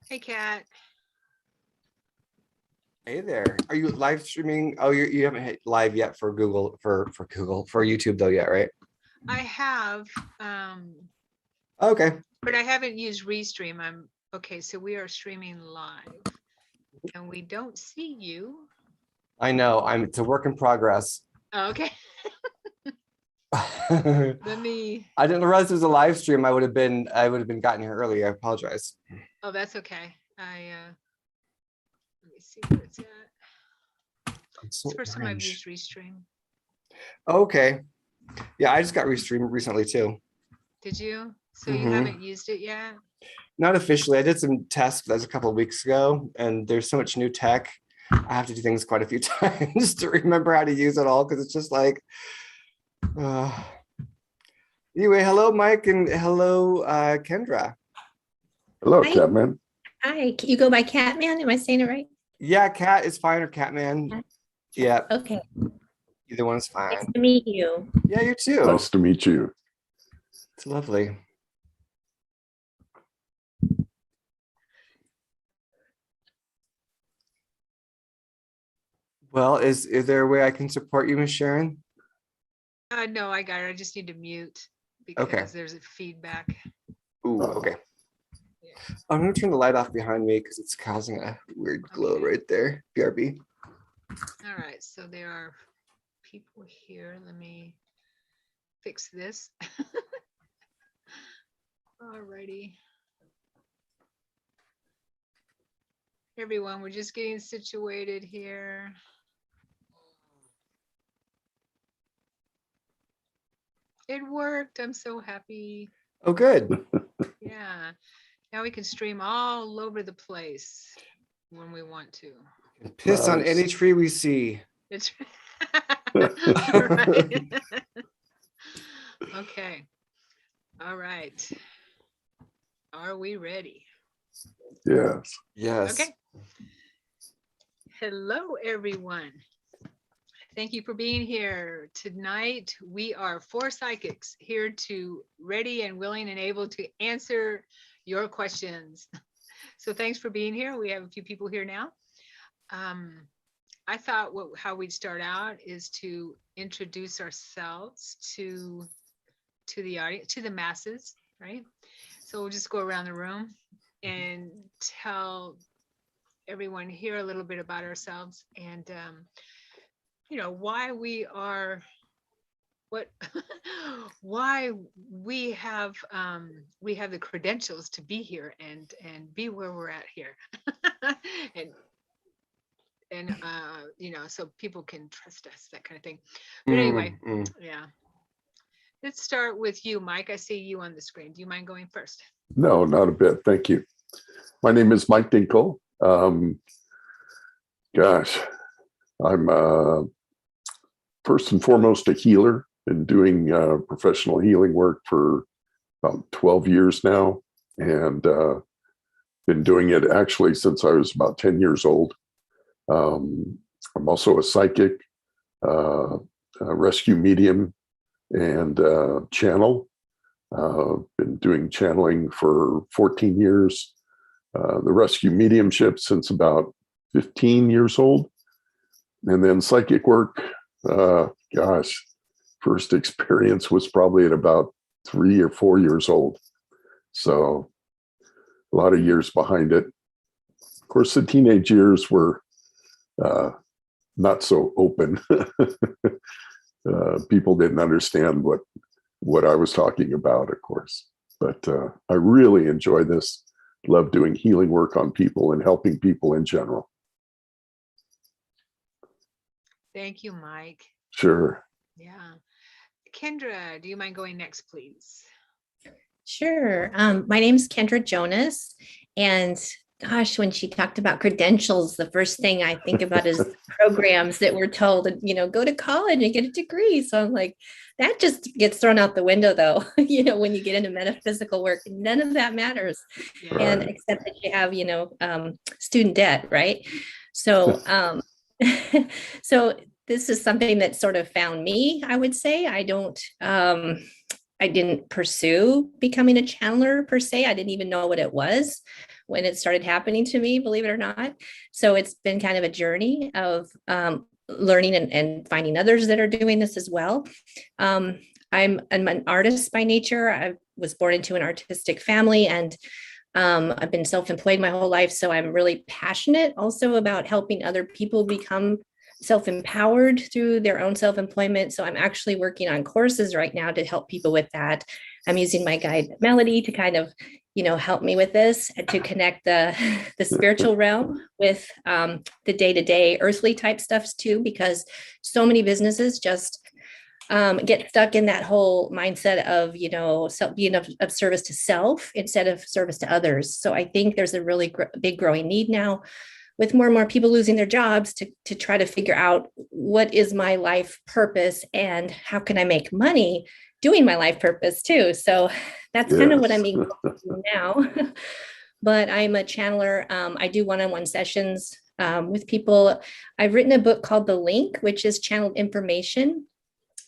Hey, Kat. Hey there. Are you live streaming? Oh, you haven't hit live yet for Google for YouTube though yet, right? I have, Okay. but I haven't used Restream. Okay. So we are streaming live, and we don't see you. I know. It's a work in progress. Oh, okay. I Let me. didn't realize it was a live stream. I would have been gotten here early. I apologize. Oh, that's okay. Let me see where it's at. It's the first time I've used Restream. Okay. Yeah, I just got Restream recently too. Did you? So you haven't used it yet? Not officially. I did some tests. That was a couple of weeks ago, and there's so much new tech. I have to do things quite a few times to remember how to use it all because it's just like. Anyway, hello, Mike, and hello, Kendra. Hello, Hi. Katman. Hi, you go by Catman? Am I saying it right? Yeah, Cat is fine or Catman. Yeah, Okay. either one is fine. Nice to meet you. Yeah, you too. Nice to meet you. It's lovely. Well, is there a way I can support you, Miss Sharon? No, I got it. I just need to mute because there's a feedback. Ooh, okay. Yeah. I'm gonna turn the light off behind me because it's causing a weird glow right there. BRB. All right. So there are people here. Let me fix this. Alrighty. Everyone, we're just getting situated here. It worked. I'm so happy. Oh, good. Yeah. Now we can stream all over the place when we want to. And piss on any tree we see. It's right. Okay. All right. Are we ready? Yes. Yes. Okay. Hello, everyone. Thank you for being here. Tonight, we are 4 psychics here to ready and willing and able to answer your questions. So thanks for being here. We have a few people here now. I thought how we'd start out is to introduce ourselves to the audience, to the masses, right? So we'll just go around the room and tell everyone here a little bit about ourselves and why we are why we have the credentials to be here and be where we're at here. and so people can trust us, that kind of thing. But anyway, yeah. Let's start with you, Mike. I see you on the screen. Do you mind going first? No, not a bit. Thank you. My name is Mike Dinkle. Gosh, I'm first and foremost a healer. Been doing professional healing work for about 12 years now, and been doing it actually since I was about 10 years old. I'm also a psychic, a rescue medium, and channel. Been doing channeling for 14 years. The rescue mediumship since about 15 years old. And then psychic work, gosh, first experience was probably at about 3 or 4 years old. So a lot of years behind it. Of course, the teenage years were not so open. People didn't understand what I was talking about, of course. But I really enjoy this. Love doing healing work on people and helping people in general. Thank you, Mike. Sure. Yeah. Kendra, do you mind going next, please? Sure. My name's Kendra Jonas, and gosh, when she talked about credentials, the first thing I think about is programs that we're told, go to college and get a degree. So I'm like, that just gets thrown out the window, though. When you get into metaphysical work, none of that matters, Yeah. and except that you have, student debt, right? So, so this is something that sort of found me, I would say. I didn't pursue becoming a channeler per se. I didn't even know what it was. when it started happening to me, believe it or not. So it's been kind of a journey of learning and finding others that are doing this as well. I'm an artist by nature. I was born into an artistic family, and I've been self-employed my whole life. So I'm really passionate also about helping other people become self-empowered through their own self-employment. So I'm actually working on courses right now to help people with that. I'm using my guide Melody to kind of, help me with this and to connect the spiritual realm with the day-to-day earthly type stuffs too, because so many businesses just get stuck in that whole mindset of, being of service to self instead of service to others. So I think there's a really big growing need now with more and more people losing their jobs to try to figure out what is my life purpose and how can I make money doing my life purpose too. So that's kind of what I'm being now. But I'm a channeler. I do one-on-one sessions with people. I've written a book called The Link, which is channeled information.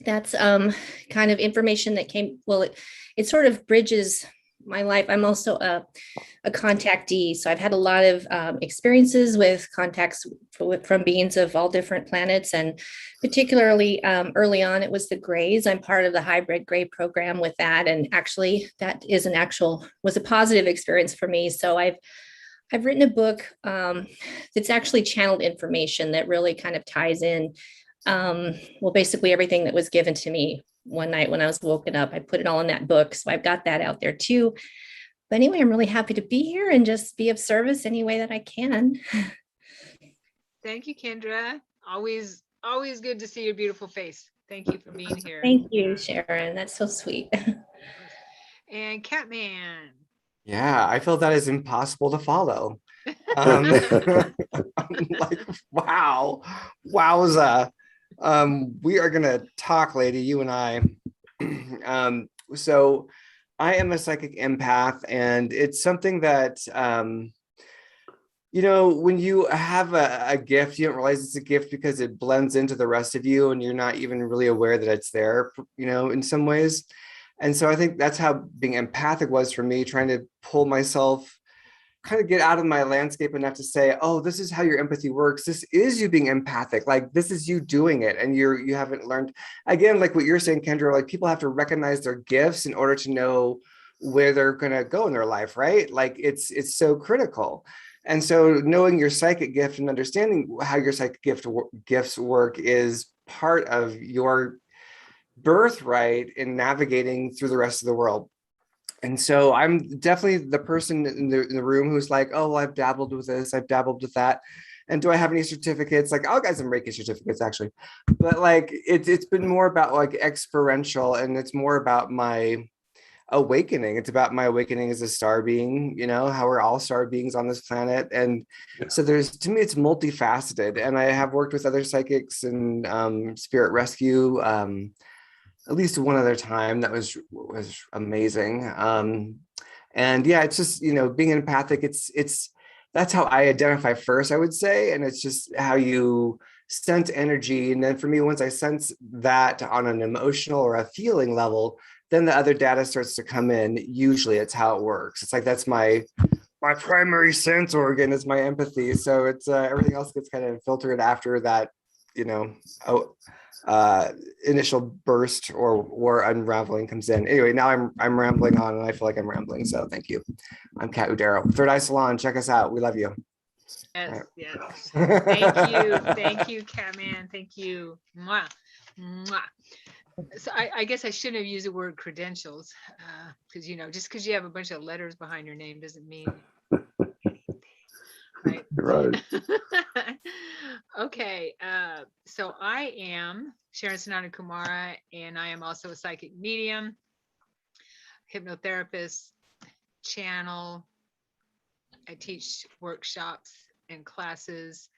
That's kind of information that came, well, it sort of bridges my life. I'm also a contactee. So I've had a lot of experiences with contacts from beings of all different planets. And particularly early on, it was the Greys. I'm part of the hybrid Grey program with that. And actually that was a positive experience for me. So I've written a book that's actually channeled information that really kind of ties in basically everything that was given to me one night when I was woken up. I put it all in that book. So I've got that out there too. But anyway, I'm really happy to be here and just be of service any way that I can. Thank you, Kendra. Always good to see your beautiful face. Thank you for being here. Thank you, Sharon. That's so sweet. And Katman. Yeah, I feel that is impossible to follow. Like, wow, wowza. We are gonna talk, lady, you and I. So I am a psychic empath, and it's something that when you have a gift, you don't realize it's a gift because it blends into the rest of you, and you're not even really aware that it's there, in some ways. And so I think that's how being empathic was for me, trying to pull myself, kind of get out of my landscape enough to say, oh, this is how your empathy works. This is you being empathic. Like, this is you doing it. And you haven't learned, again, like what you're saying, Kendra, like people have to recognize their gifts in order to know where they're going to go in their life, right? Like it's so critical. And so knowing your psychic gift and understanding how your psychic gifts work is part of your birthright in navigating through the rest of the world. And so I'm definitely the person in the room who's like, oh, well, I've dabbled with this, I've dabbled with that. And do I have any certificates? Like, I'll get some Reiki certificates actually. But like, it's been more about like experiential, and it's more about my awakening. It's about my awakening as a star being, how we're all star beings on this planet. And so to me, it's multifaceted. And I have worked with other psychics and spirit rescue, at least one other time that was amazing. And yeah, it's just, being empathic, that's how I identify first, I would say. And it's just how you sense energy. And then for me, once I sense that on an emotional or a feeling level, then the other data starts to come in. Usually it's how it works. It's like, that's my primary sense organ is my empathy. So it's everything else gets kind of filtered after that, initial burst or unraveling comes in. Anyway, now I'm rambling on, and I feel like I'm rambling. So thank you. I'm Kat Udarro, Third Eye Salon. Check us out. We love you. Yes, yes. Thank you, Catman. Thank you. Mwah. Mwah. So I guess I shouldn't have used the word credentials, because just because you have a bunch of letters behind your name doesn't mean right. Right. Okay, so I am Sharon Sonata Kumara, and I am also a psychic medium, hypnotherapist, channel. I teach workshops and classes,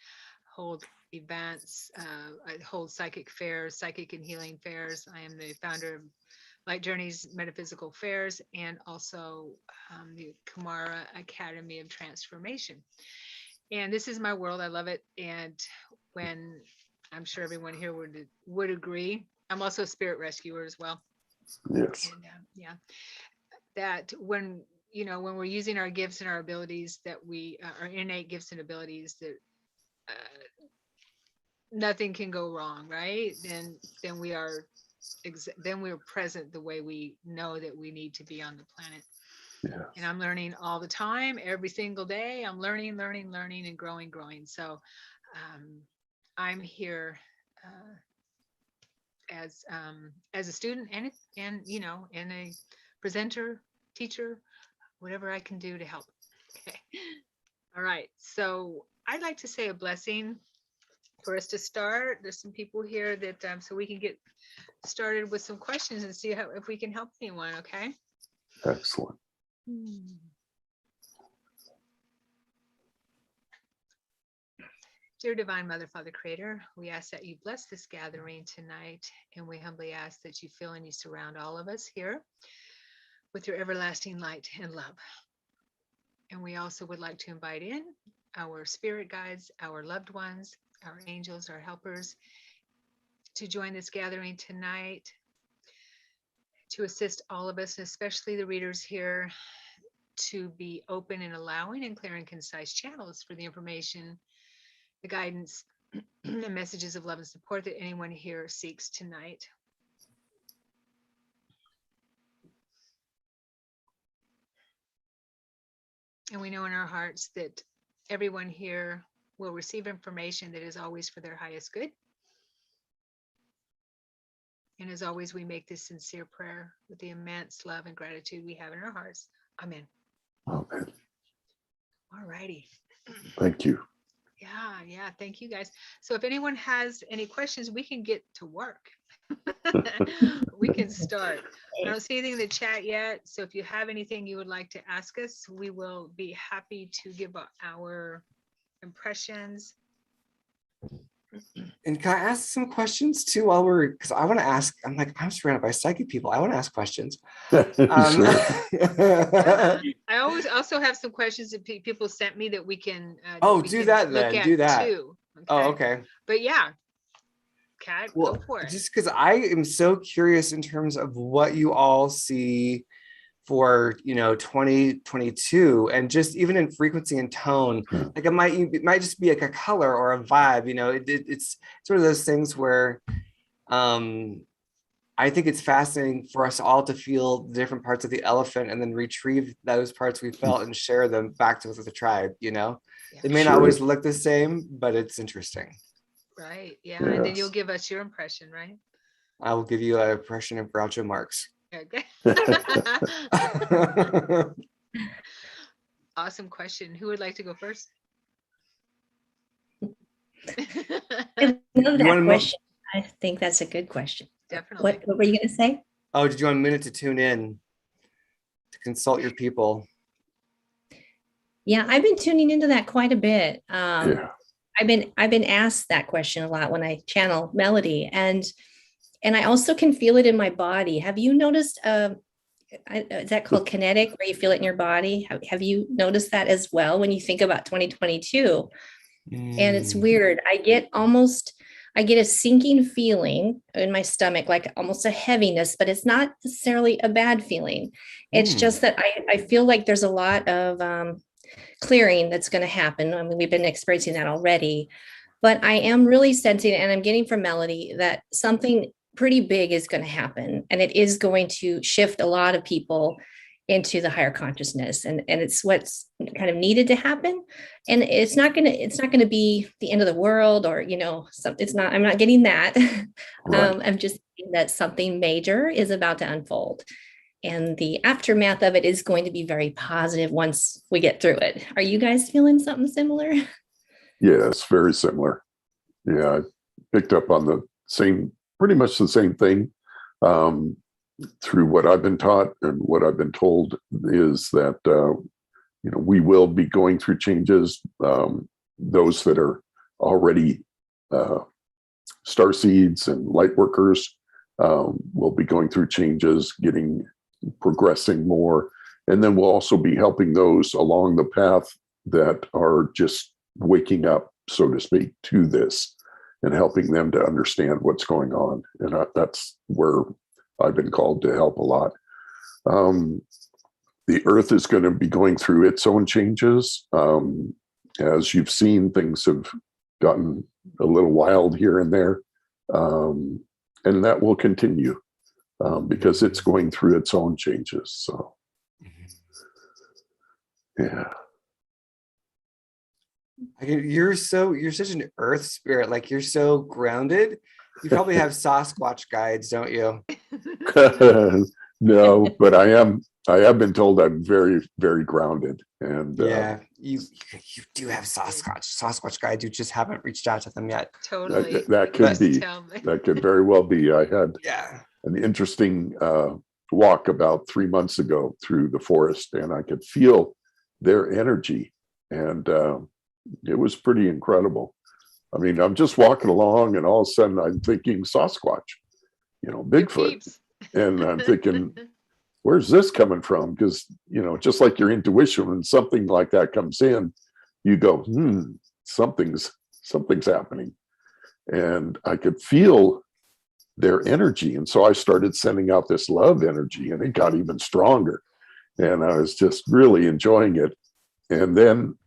hold events. I hold psychic fairs, psychic and healing fairs. I am the founder of Light Journeys Metaphysical Fairs, and also the Kumara Academy of Transformation. And this is my world. I love it. And when I'm sure everyone here would agree, I'm also a spirit rescuer as well. Yes. And that when you know, when we're using our gifts and our abilities that we, our innate gifts and abilities, that nothing can go wrong, right? Then we are, then we're present the way we know that we need to be on the planet. Yeah. And I'm learning all the time, every single day. I'm learning, and growing. So I'm here as a student and you know, and a presenter, teacher, whatever I can do to help. Okay. All right. So I'd like to say a blessing for us to start. There's some people here that so we can get started with some questions and see how, if we can help anyone. Okay. Excellent. Dear Divine Mother, Father, Creator, we ask that you bless this gathering tonight, and we humbly ask that you fill and you surround all of us here with your everlasting light and love. And we also would like to invite in our spirit guides, our loved ones, our angels, our helpers, to join this gathering tonight, to assist all of us, especially the readers here, to be open and allowing and clear and concise channels for the information, the guidance, the messages of love and support that anyone here seeks tonight. And we know in our hearts that everyone here will receive information that is always for their highest good. And as always, we make this sincere prayer with the immense love and gratitude we have in our hearts. Amen. Amen. All righty. Thank you. Yeah. Thank you, guys. So if anyone has any questions, we can get to work. We can start. I don't see anything in the chat yet. So if you have anything you would like to ask us, we will be happy to give our impressions. And can I ask some questions too while we're, because I want to ask, I'm surrounded by psychic people. I want to ask questions. Sure. Yeah. I always also have some questions that people sent me that we can do that then. Do that. too. Oh, okay. But yeah, Kat, Well, go for it. just because I am so curious in terms of what you all see for 2022, and just even in frequency and tone, like it might just be like a color or a vibe. It's sort of those things where I think it's fascinating for us all to feel the different parts of the elephant and then retrieve those parts we felt and share them back to the tribe. Yeah. It may not always look the same, but it's interesting. Right. Yeah. And then you'll give us your impression, right? I will give you an impression of Groucho Marx. Okay. Awesome question. Who would like to go first? I love that wanna question. I think that's a good question. Definitely. What were you going to say? Oh, did you want a minute to tune in to consult your people? Yeah, I've been tuning into that quite a bit. Yeah. I've been asked that question a lot when I channel melody, and I also can feel it in my body. Have you noticed? Is that called kinetic, where you feel it in your body? Have you noticed that as well when you think about 2022? And it's weird. I get a sinking feeling in my stomach, like almost a heaviness, but it's not necessarily a bad feeling. It's just that I feel like there's a lot of clearing that's going to happen. I mean, we've been experiencing that already, but I am really sensing, and I'm getting from Melody, that something pretty big is going to happen, and it is going to shift a lot of people into the higher consciousness, and it's what's kind of needed to happen. And it's not going to be the end of the world, or I'm not getting that. Right. I'm just thinking that something major is about to unfold, and the aftermath of it is going to be very positive once we get through it. Are you guys feeling something similar? Yes, very similar. Yeah, I picked up on pretty much the same thing. Through what I've been taught and what I've been told is that we will be going through changes. Those that are already starseeds and light workers will be going through changes, progressing more, and then we'll also be helping those along the path that are just waking up, so to speak, to this, and helping them to understand what's going on. And that's where I've been called to help a lot. the earth is going to be going through its own changes. As you've seen, things have gotten a little wild here and there. And that will continue because it's going through its own changes. So, yeah. You're such an earth spirit. Like, you're so grounded. You probably have Sasquatch guides, don't you? No, but I have been told I'm very, very grounded. And Yeah, you do have Sasquatch guides. You just haven't reached out to them yet. Totally. that could be. That could very well be. I had an interesting walk about 3 months ago through the forest, and I could feel their energy, and it was pretty incredible. I mean, I'm just walking along, and all of a sudden I'm thinking Sasquatch, Bigfoot, and I'm thinking, where's this coming from? Because, just like your intuition, when something like that comes in, you go, something's happening. And I could feel their energy. And so I started sending out this love energy, and it got even stronger. And I was just really enjoying it. And then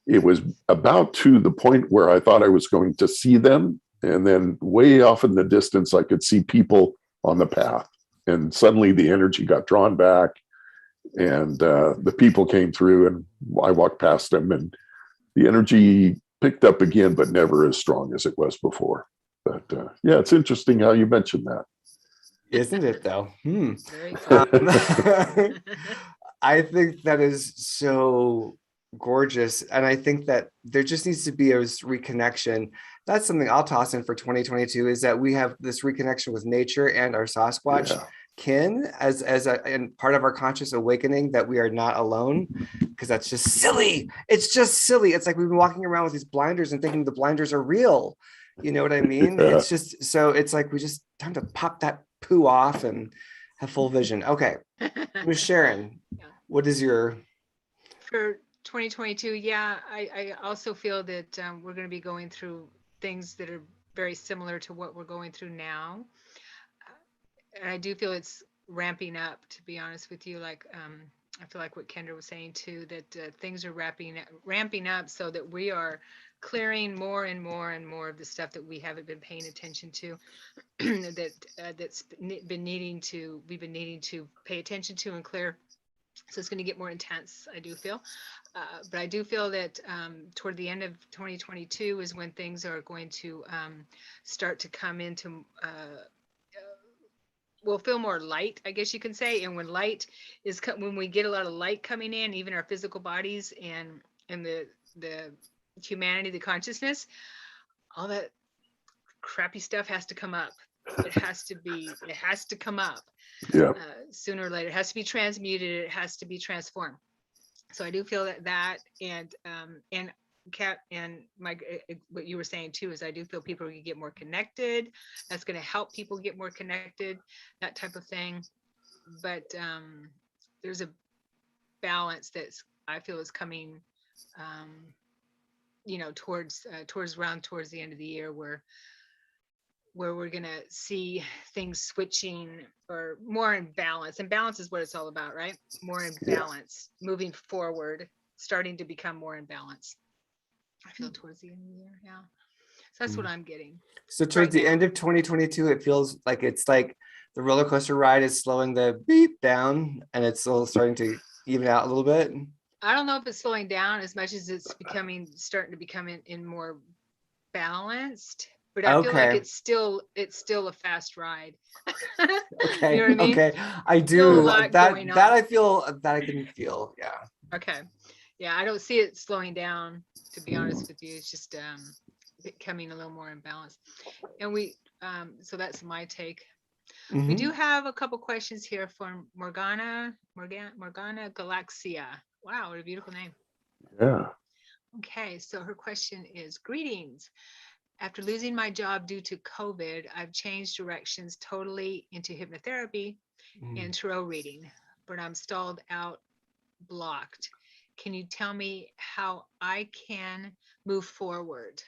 it was about to the point where I thought I was going to see them. And then way off in the distance, I could see people on the path. And suddenly the energy got drawn back, and the people came through, and I walked past them, and the energy picked up again, but never as strong as it was before. But yeah, it's interesting how you mentioned that. Isn't it, though? Very cool. I think that is so gorgeous. And I think that there just needs to be a reconnection. That's something I'll toss in for 2022, is that we have this reconnection with nature and our Sasquatch kin as and part of our conscious awakening, that we are not alone, because that's just silly. It's just silly. It's like we've been walking around with these blinders and thinking the blinders are real. You know what I mean? Yeah. It's just, so it's like we just time to pop that poo off and have full vision. Okay. Ms. Sharon, what is your... For 2022, I also feel that we're going to be going through things that are very similar to what we're going through now. And I do feel it's ramping up, to be honest with you. Like, I feel like what Kendra was saying too, that things are ramping up so that we are clearing more and more and more of the stuff that we haven't been paying attention to, that's been needing to, we've been needing to pay attention to and clear. So it's going to get more intense, I do feel. But I do feel that toward the end of 2022 is when things are going to start to come into, we'll feel more light, I guess you can say. And when light is, when we get a lot of light coming in, even our physical bodies and the humanity, the consciousness, all that crappy stuff has to come up. It has to come up. Yeah. Sooner or later, it has to be transmuted. It has to be transformed. So I do feel that and Kat and Mike, what you were saying too, is I do feel people can get more connected. That's going to help people get more connected, that type of thing. But there's a balance that's, I feel, is coming, towards the end of the year, where we're going to see things switching or more in balance. And balance is what it's all about, right? More in balance, moving forward, starting to become more in balance. I feel towards the end of the year. Yeah. So that's what I'm getting. So towards the end of 2022, it feels like it's like the roller coaster ride is slowing the beep down, and it's still starting to even out a little bit. I don't know if it's slowing down as much as it's starting to become in more balanced. But I feel like it's still a fast ride. Okay. You know what I mean? Okay. I do that. I feel that I can feel. Yeah. Okay. Yeah. I don't see it slowing down, to be honest with you. It's just becoming a little more imbalanced. And so that's my take. We do have a couple questions here from Morgana Galaxia. Wow, what a beautiful name. Yeah. Okay, so her question is, greetings. After losing my job due to COVID, I've changed directions totally into hypnotherapy and tarot reading, but I'm stalled out, blocked. Can you tell me how I can move forward?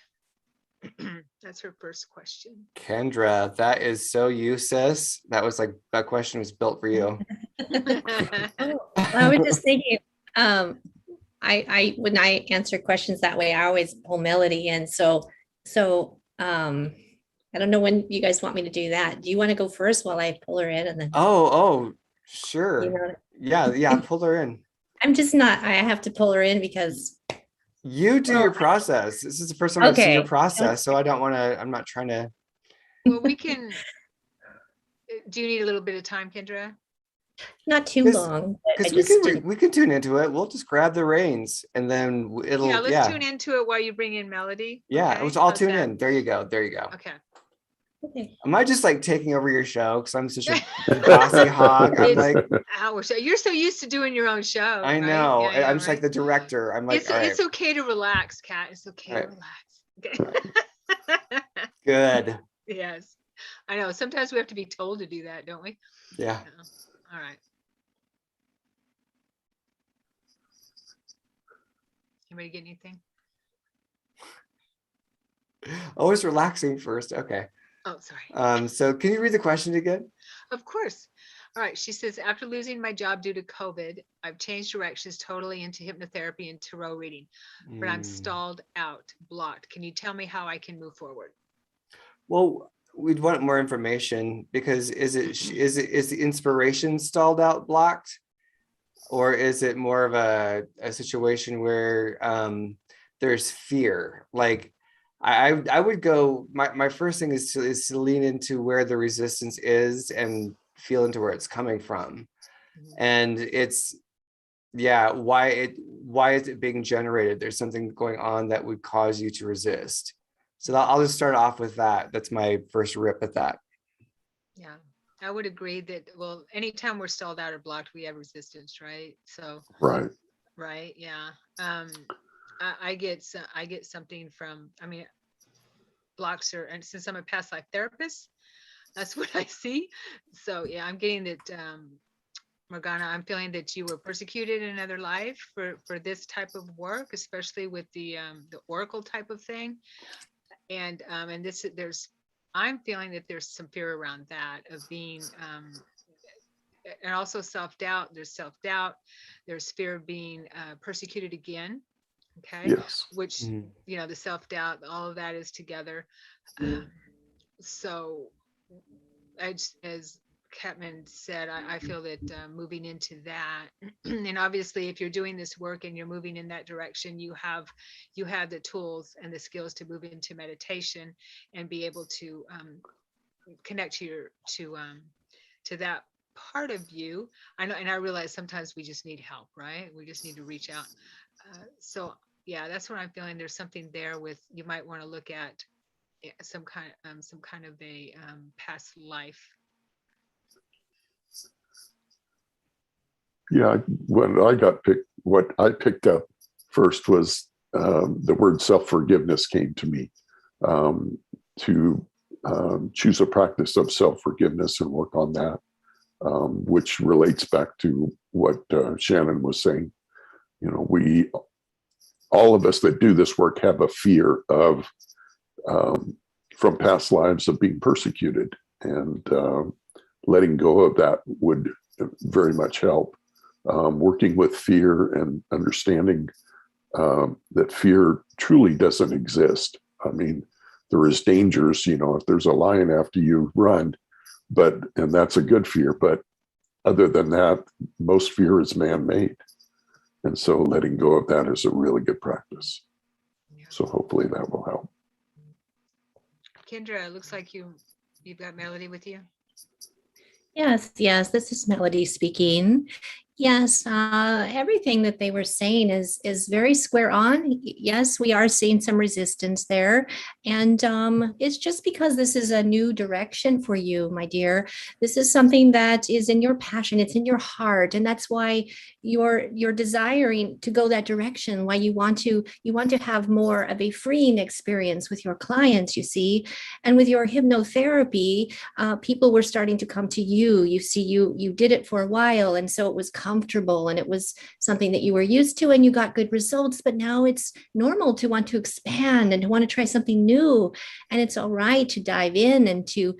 That's her first question. Kendra, that is so you, sis. That was like, that question was built for you. Oh, I was just thinking, I when I answer questions that way, I always pull Melody in. So I don't know when you guys want me to do that. Do you want to go first while I pull her in and then Oh, you sure. know? Yeah, pull her in. I'm just not, I have to pull her in because, You do well, your process. This is the first time I've seen your okay. process, so I don't want to, I'm not trying to. Well, we can, do you need a little bit of time, Kendra? Not too Because long, but I because just didn't. we can tune into it. We'll just grab the reins and then Yeah, it'll, let's tune into it while you bring in Melody. yeah, Okay, let's all how's tune that? in. There you go. There you go. Okay. Okay. Am I just like taking over your show because I'm such a bossy hog? I'm It's like, our show. You're so used to doing your own show, I right? know. Yeah, I'm just like right? the director. I'm like, It's all right, it's okay to relax, Kat. It's okay to Right. relax. Okay. good. Yes, I know. Sometimes we have to be told to do that, don't we? Yeah. Yeah. All right. Anybody get anything? Always relaxing first. Okay. Oh, sorry. So can you read the question again? Of course. All right. She says, after losing my job due to COVID, I've changed directions totally into hypnotherapy and tarot reading, but I'm Mm. stalled out, blocked. Can you tell me how I can move forward? Well, we'd want more information because is the inspiration stalled out, blocked, or is it more of a situation where there's fear? Like I would go, my first thing is to lean into where the resistance is and feel into where it's coming from. Mhm. And it's, yeah, why is it being generated? There's something going on that would cause you to resist. So I'll just start off with that. That's my first rip at that. Yeah, I would agree that, well, anytime we're stalled out or blocked, we have resistance, right? So, Right. right, yeah. I get something from, I mean, blocks are, and since I'm a past life therapist, that's what I see. So yeah, I'm getting that, Morgana, I'm feeling that you were persecuted in another life for this type of work, especially with the oracle type of thing. And this, I'm feeling that there's some fear around that of being, and also self-doubt. There's self-doubt. There's fear of being persecuted again. Okay. Yes. Which, Mhm. the self-doubt, all of that is together. So as Katman said, I feel that moving into that, and obviously if you're doing this work and you're moving in that direction, you have the tools and the skills to move into meditation and be able to connect to that part of you. I know, and I realize sometimes we just need help, right? We just need to reach out. So yeah, that's what I'm feeling. There's something there with, you might want to look at some kind of a past life. Yeah. When I got picked, what I picked up first was the word self-forgiveness came to me, to choose a practice of self-forgiveness and work on that, which relates back to what Shannon was saying. All of us that do this work have a fear of, from past lives, of being persecuted, and letting go of that would very much help. Working with fear and understanding that fear truly doesn't exist. I mean, there is dangers, if there's a lion after you, run, and that's a good fear. But other than that, most fear is man-made. And so letting go of that is a really good practice. Yeah. So hopefully that will help. Kendra, it looks like you've got Melody with you. Yes, this is Melody speaking. Yes, everything that they were saying is very square on. Yes, we are seeing some resistance there, and it's just because this is a new direction for you, my dear. This is something that is in your passion. It's in your heart, and that's why you're desiring to go that direction. Why you want to have more of a freeing experience with your clients. You see, and with your hypnotherapy, people were starting to come to you. You see, you did it for a while, and so it was comfortable and it was something that you were used to and you got good results, but now it's normal to want to expand and to want to try something new. And it's all right to dive in and to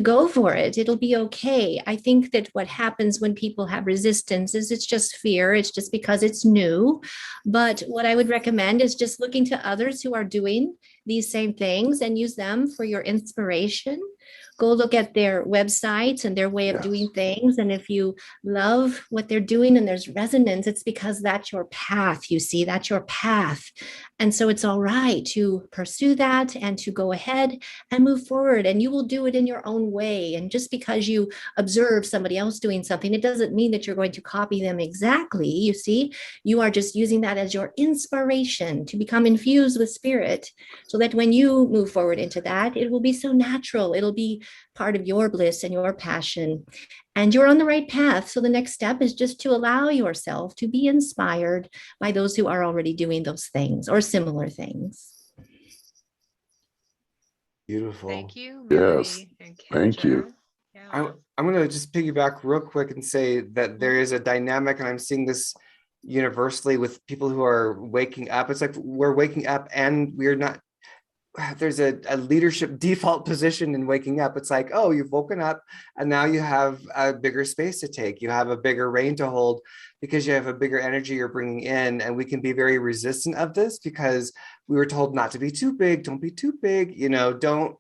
go for it. It'll be okay. I think that what happens when people have resistance is it's just fear. It's just because it's new. But what I would recommend is just looking to others who are doing these same things and use them for your inspiration. Go look at their websites and their way of doing things. And if you love what they're doing and there's resonance, it's because that's your path. You see, that's your path. And so it's all right to pursue that and to go ahead and move forward. And you will do it in your own way. And just because you observe somebody else doing something, it doesn't mean that you're going to copy them exactly. You see, you are just using that as your inspiration to become infused with spirit, so that when you move forward into that, it will be so natural. It'll be part of your bliss and your passion. And you're on the right path. So the next step is just to allow yourself to be inspired by those who are already doing those things or similar things. Beautiful. Thank you, Yes. Melanie and Thank you. Kendra. Yeah. I'm going to just piggyback real quick and say that there is a dynamic, and I'm seeing this universally with people who are waking up. It's like we're waking up and we're not, there's a leadership default position in waking up. It's like, oh, you've woken up and now you have a bigger space to take. You have a bigger reign to hold because you have a bigger energy you're bringing in. And we can be very resistant of this because we were told not to be too big. Don't be too big. You know, don't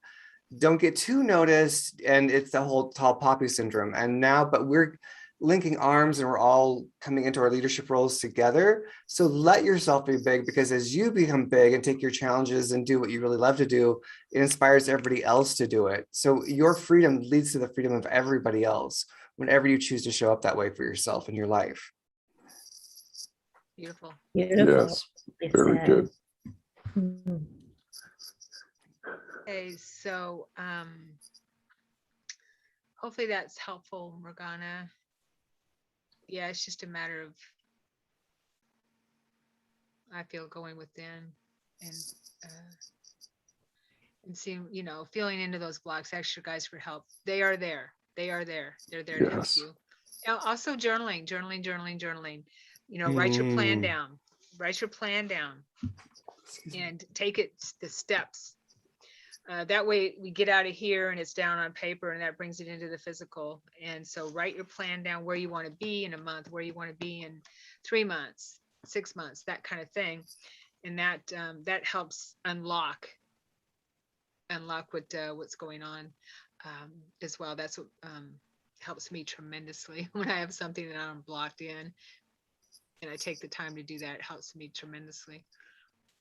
get too noticed. And it's the whole tall poppy syndrome. And now, but we're linking arms and we're all coming into our leadership roles together. So let yourself be big, because as you become big and take your challenges and do what you really love to do, it inspires everybody else to do it. So your freedom leads to the freedom of everybody else whenever you choose to show up that way for yourself in your life. Beautiful. Beautiful. Yes, very good. Mhm. Okay, so hopefully that's helpful, Morgana. Yeah, it's just a matter of, I feel, going within and seeing, you know, feeling into those blocks, extra guys for help. They are there. They are there. They're there to help Yes. you. Also journaling. You know, write your plan down. Write your plan down and take it the steps. That way we get out of here and it's down on paper, and that brings it into the physical. And so write your plan down, where you want to be in a month, where you want to be in 3 months, 6 months, that kind of thing. And that helps unlock what's going on as well. That's what helps me tremendously when I have something that I'm blocked in, and I take the time to do that. It helps me tremendously.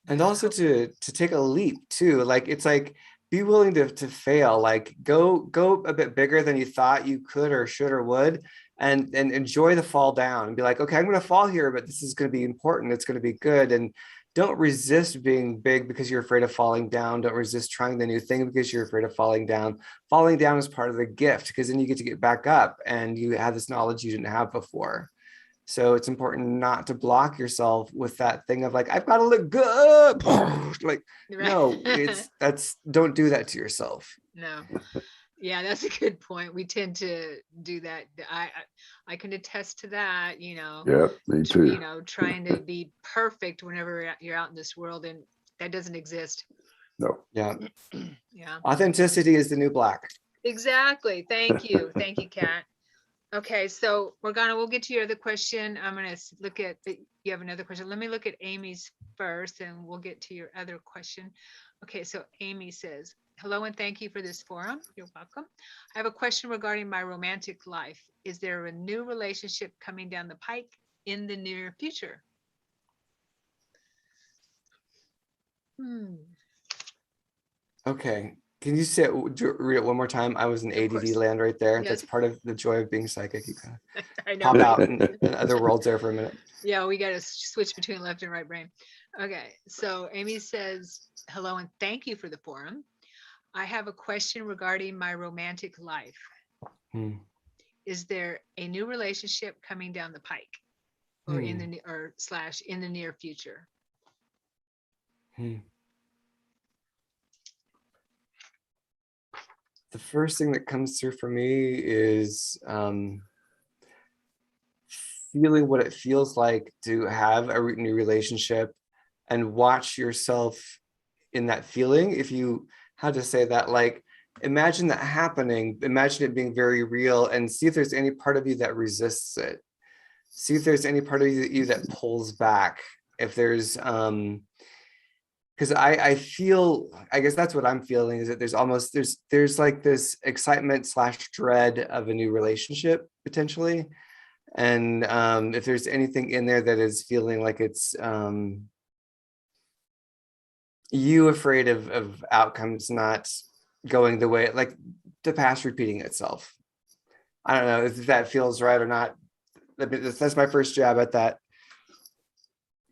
And also to take a leap too. Like, it's like, be willing to fail, like go a bit bigger than you thought you could or should or would, and enjoy the fall down and be like, okay, I'm going to fall here, but this is going to be important. It's going to be good. And don't resist being big because you're afraid of falling down. Don't resist trying the new thing because you're afraid of falling down. Falling down is part of the gift, because then you get to get back up and you have this knowledge you didn't have before. So it's important not to block yourself with that thing of like, I've got to look good. Like, no, don't do that to yourself. No. Yeah, that's a good point. We tend to do that. I can attest to that, you know. Yeah, me too. You know, trying to be perfect whenever you're out in this world, and that doesn't exist. No. Yeah. Yeah. Authenticity is the new black. Exactly. Thank you. Thank you, Kat. Okay, so Morgana, we'll get to your other question. I'm going to look at, you have another question. Let me look at Amy's first, and we'll get to your other question. Okay, so Amy says, hello and thank you for this forum. You're welcome. I have a question regarding my romantic life. Is there a new relationship coming down the pike in the near future? Okay. Can you read it one more time? I was in ADD land right there. Yes. That's part of the joy of being psychic. You kind I of know. pop out in other worlds there for a minute. Yeah, we got to switch between left and right brain. Okay, so Amy says, hello and thank you for the forum. I have a question regarding my romantic life. Is there a new relationship coming down the pike, or in the near future? The first thing that comes through for me is feeling what it feels like to have a new relationship and watch yourself in that feeling. If you had to say that, like, imagine that happening, imagine it being very real, and see if there's any part of you that resists it. See if there's any part of you that pulls back. If there's, because I feel, I guess that's what I'm feeling, is that there's like this excitement / dread of a new relationship potentially. And if there's anything in there that is feeling like it's you afraid of outcomes not going the way, like the past repeating itself. I don't know if that feels right or not. That's my first jab at that.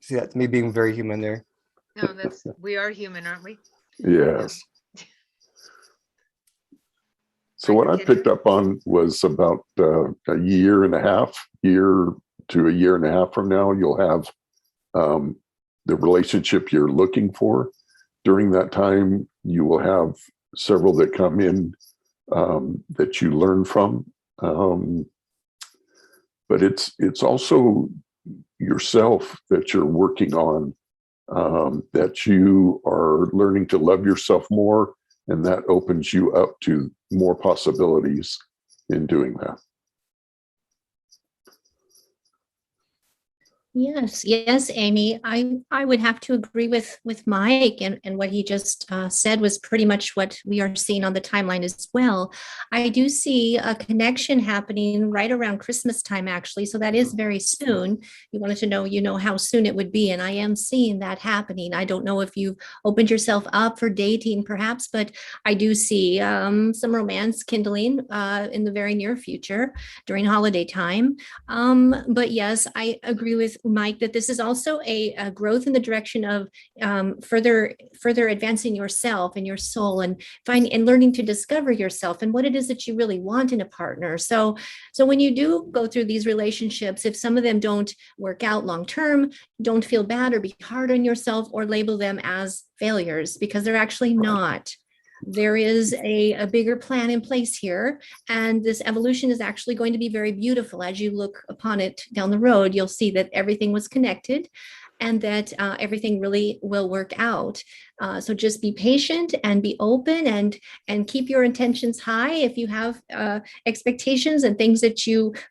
See, that's me being very human there. No, we are human, aren't we? Yes. So what I picked up on was about a year to a year and a half from now, you'll have the relationship you're looking for. During that time, you will have several that come in that you learn from. But it's also yourself that you're working on, that you are learning to love yourself more, and that opens you up to more possibilities in doing that. Yes, Amy. I would have to agree with Mike, and what he just said was pretty much what we are seeing on the timeline as well. I do see a connection happening right around Christmas time, actually. So that is very soon. You wanted to know, how soon it would be, and I am seeing that happening. I don't know if you've opened yourself up for dating, perhaps, but I do see some romance kindling in the very near future during holiday time. But yes, I agree with Mike that this is also a growth in the direction of further advancing yourself and your soul, and learning to discover yourself and what it is that you really want in a partner. So when you do go through these relationships, if some of them don't work out long term, don't feel bad or be hard on yourself or label them as failures, because they're actually not. There is a bigger plan in place here, and this evolution is actually going to be very beautiful. As you look upon it down the road, you'll see that everything was connected, and that everything really will work out. So just be patient and be open, and keep your intentions high. If you have expectations and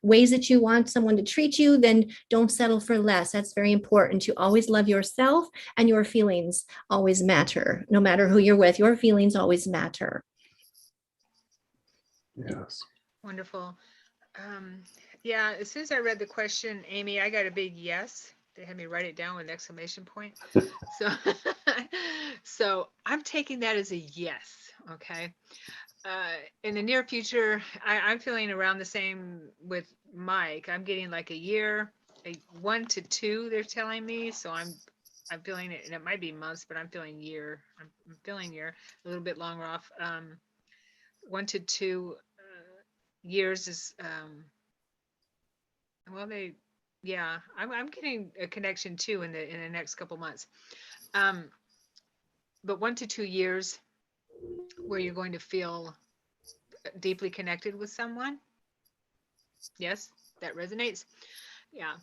ways that you want someone to treat you, then don't settle for less. That's very important, to always love yourself, and your feelings always matter. No matter who you're with, your feelings always matter. Yes. Wonderful. Yeah, as soon as I read the question, Amy, I got a big yes. They had me write it down with an exclamation point. So I'm taking that as a yes. Okay. In the near future, I'm feeling around the same with Mike. I'm getting like a year, 1 to 2, they're telling me. So I'm feeling it, and it might be months, but I'm feeling year. I'm feeling year, a little bit longer off. 1 to 2 years is, I'm getting a connection too in the next couple months. But 1 to 2 years where you're going to feel deeply connected with someone. Yes, that resonates. Yeah.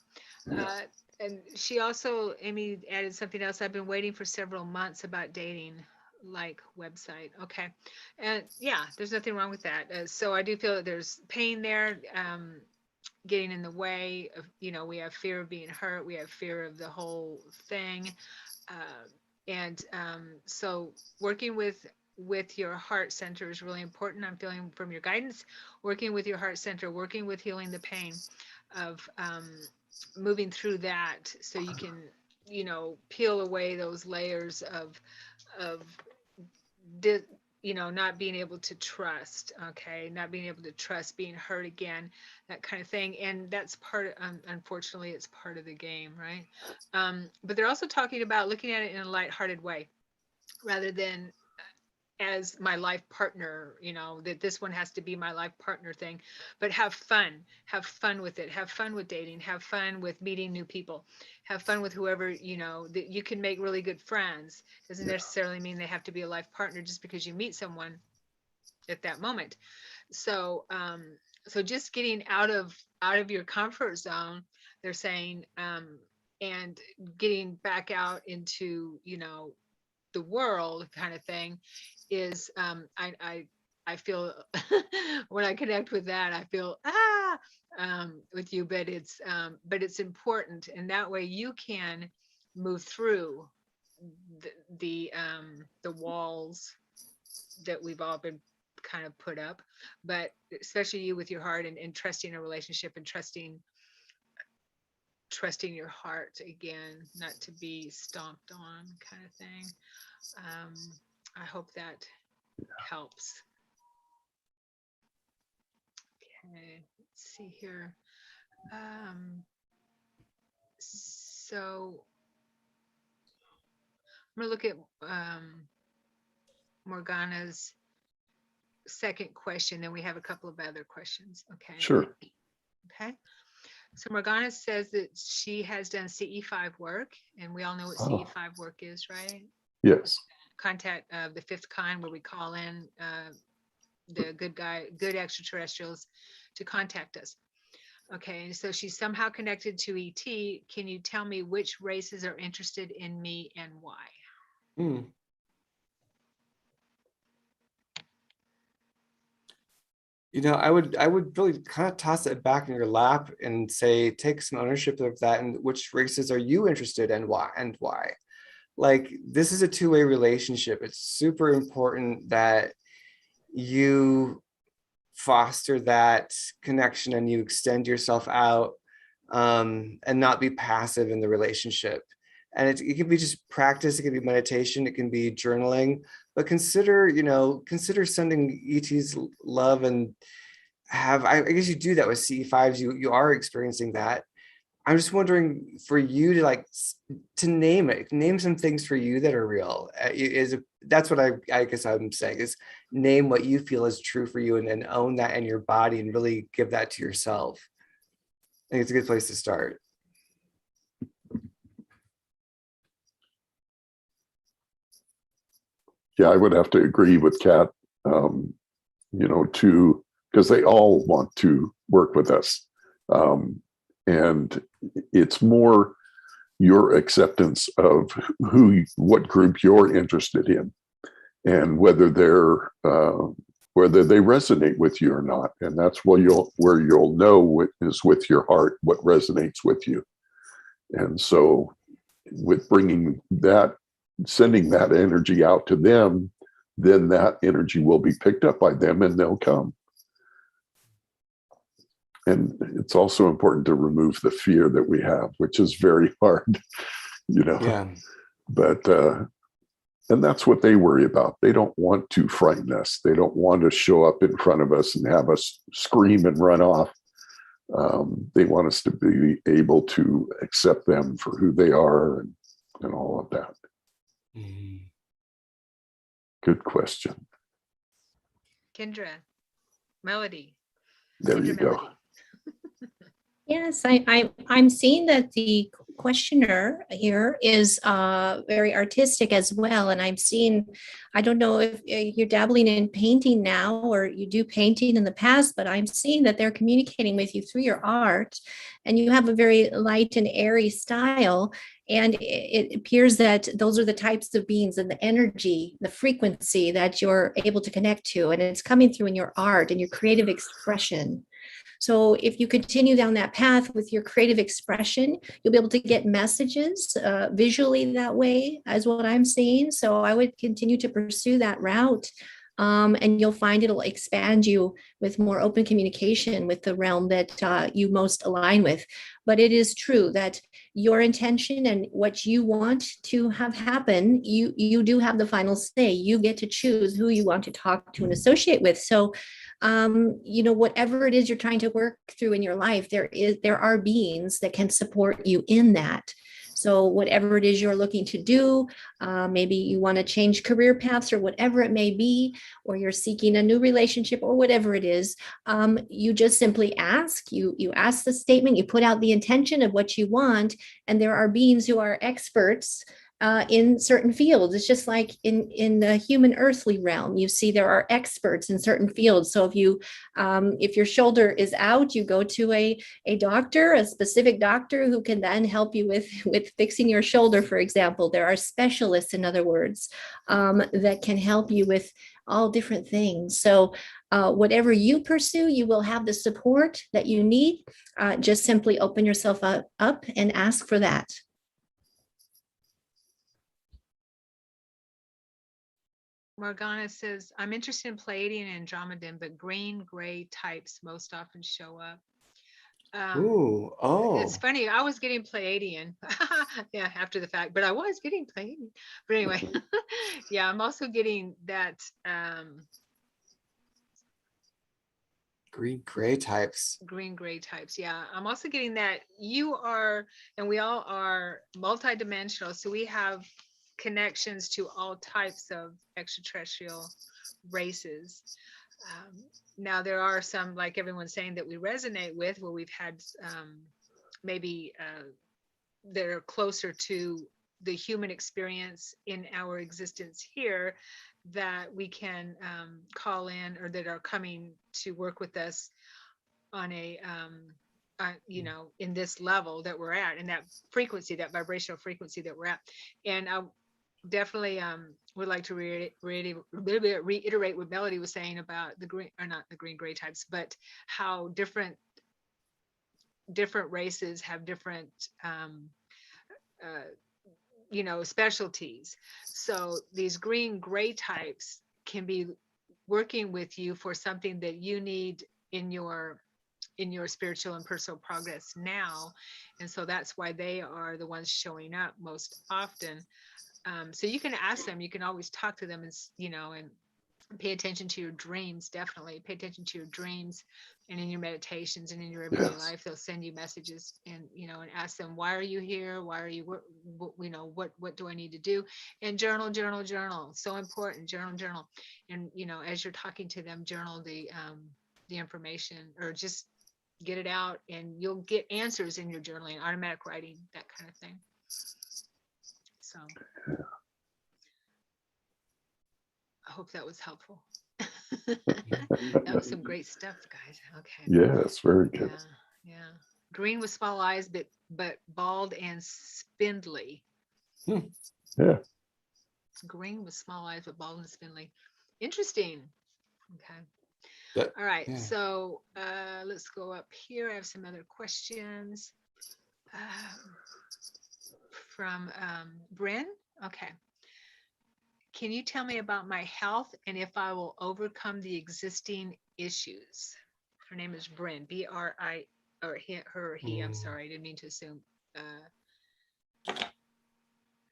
And she also, Amy added something else. I've been waiting for several months about dating, like website. Okay. And yeah, there's nothing wrong with that. So I do feel that there's pain there. Getting in the way of, we have fear of being hurt. We have fear of the whole thing. So working with your heart center is really important. I'm feeling from your guidance, working with your heart center, working with healing the pain of moving through that, so you can, peel away those layers of not being able to trust, okay, not being able to trust, being hurt again, that kind of thing. And that's unfortunately, it's part of the game, right? But they're also talking about looking at it in a lighthearted way, rather than as my life partner, that this one has to be my life partner thing, but have fun with it, have fun with dating, have fun with meeting new people, have fun with whoever, that you can make really good friends. Doesn't necessarily mean they have to be a life partner just because you meet someone at that moment. So, so just getting out of your comfort zone, they're saying, and getting back out into, the world kind of thing is, I feel when I connect with that, I feel with you, but it's important, and that way you can move through the walls that we've all been kind of put up, but especially you with your heart, and trusting a relationship, and trusting your heart again, not to be stomped on kind of thing. I hope that helps. Okay, let's see here. So I'm gonna look at Morgana's second question, then we have a couple of other questions. Okay. Sure. Okay. So Morgana says that she has done CE5 work, and we all know what Oh. CE5 work is, right? Yes. Contact of the fifth kind, where we call in the good extraterrestrials to contact us. Okay, so she's somehow connected to ET. Can you tell me which races are interested in me and why? I would really kind of toss it back in your lap and say, take some ownership of that, and which races are you interested in, why? Like, this is a two-way relationship. It's super important that you foster that connection and you extend yourself out, and not be passive in the relationship. And it can be just practice, it can be meditation, it can be journaling, but consider sending ET's love, and I guess you do that with CE5s. You are experiencing that. I'm just wondering for you to name some things for you that are real. That's what I guess I'm saying, is name what you feel is true for you, and then own that in your body and really give that to yourself. I think it's a good place to start. Yeah, I would have to agree with Kat, because they all want to work with us. And it's more your acceptance of what group you're interested in, and whether they resonate with you or not. And that's where you'll know what is with your heart, what resonates with you. And so with sending that energy out to them, then that energy will be picked up by them and they'll come. And it's also important to remove the fear that we have, which is very hard, Yeah. But, and that's what they worry about. They don't want to frighten us. They don't want to show up in front of us and have us scream and run off. They want us to be able to accept them for who they are, and all of that. Mm-hmm. Good question. Kendra, Melody. There Kendra you go. Melody. Yes, I'm seeing that the questioner here is very artistic as well. And I'm seeing, I don't know if you're dabbling in painting now or you do painting in the past, but I'm seeing that they're communicating with you through your art, and you have a very light and airy style. And it appears that those are the types of beings and the energy, the frequency that you're able to connect to. And it's coming through in your art and your creative expression. So if you continue down that path with your creative expression, you'll be able to get messages visually that way, as what I'm seeing. So I would continue to pursue that route. And you'll find it'll expand you with more open communication with the realm that you most align with. But it is true that your intention and what you want to have happen, you do have the final say. You get to choose who you want to talk to and associate with. So whatever it is you're trying to work through in your life, there are beings that can support you in that. So whatever it is you're looking to do, maybe you want to change career paths or whatever it may be, or you're seeking a new relationship or whatever it is, you just simply ask, you ask the statement, you put out the intention of what you want, and there are beings who are experts in certain fields. It's just like in the human earthly realm. You see, there are experts in certain fields. So if your shoulder is out, you go to a doctor, a specific doctor who can then help you with fixing your shoulder, for example. There are specialists, in other words, that can help you with all different things. So whatever you pursue, you will have the support that you need. Just simply open yourself up and ask for that. Morgana says, I'm interested in Pleiadian and Andromedan, but green-gray types most often show up. Ooh, oh. It's funny, I was getting Pleiadian, yeah, after the fact, but I was getting Pleiadian. But anyway, yeah, I'm also getting that green-gray types. Green-gray types, yeah. I'm also getting that you are, and we all are multidimensional, so we have connections to all types of extraterrestrial races. Now there are some, like everyone's saying, that we resonate with, where we've had maybe that are closer to the human experience in our existence here, that we can call in, or that are coming to work with us on a you know, in this level that we're at, and that frequency, that vibrational frequency that we're at. And I definitely would like to reiterate what Melody was saying about the green, or not the green-gray types, but how different races have different you know, specialties. So these green-gray types can be working with you for something that you need in your spiritual and personal progress now. And so that's why they are the ones showing up most often. So you can ask them, you can always talk to them, and, you know, and pay attention to your dreams. Definitely pay attention to your dreams, and in your meditations and in your everyday life, they'll send you messages, and, you know, and ask them, why are you here? Why are you, what you know, what do I need to do? And journal. So important. Journal. And, you know, as you're talking to them, journal the information, or just get it out, and you'll get answers in your journaling, automatic writing, that kind of thing. So I hope that was helpful. That was some great stuff, guys. Okay. Yes, very good. Yeah. Green with small eyes, but bald and spindly. Yeah. Green with small eyes, but bald and spindly. Interesting. Okay. All right. Yeah. So let's go up here. I have some other questions from Bryn. Okay. Can you tell me about my health and if I will overcome the existing issues? Her name is Bryn, B-R-I, or her, he, I'm sorry, I didn't mean to assume.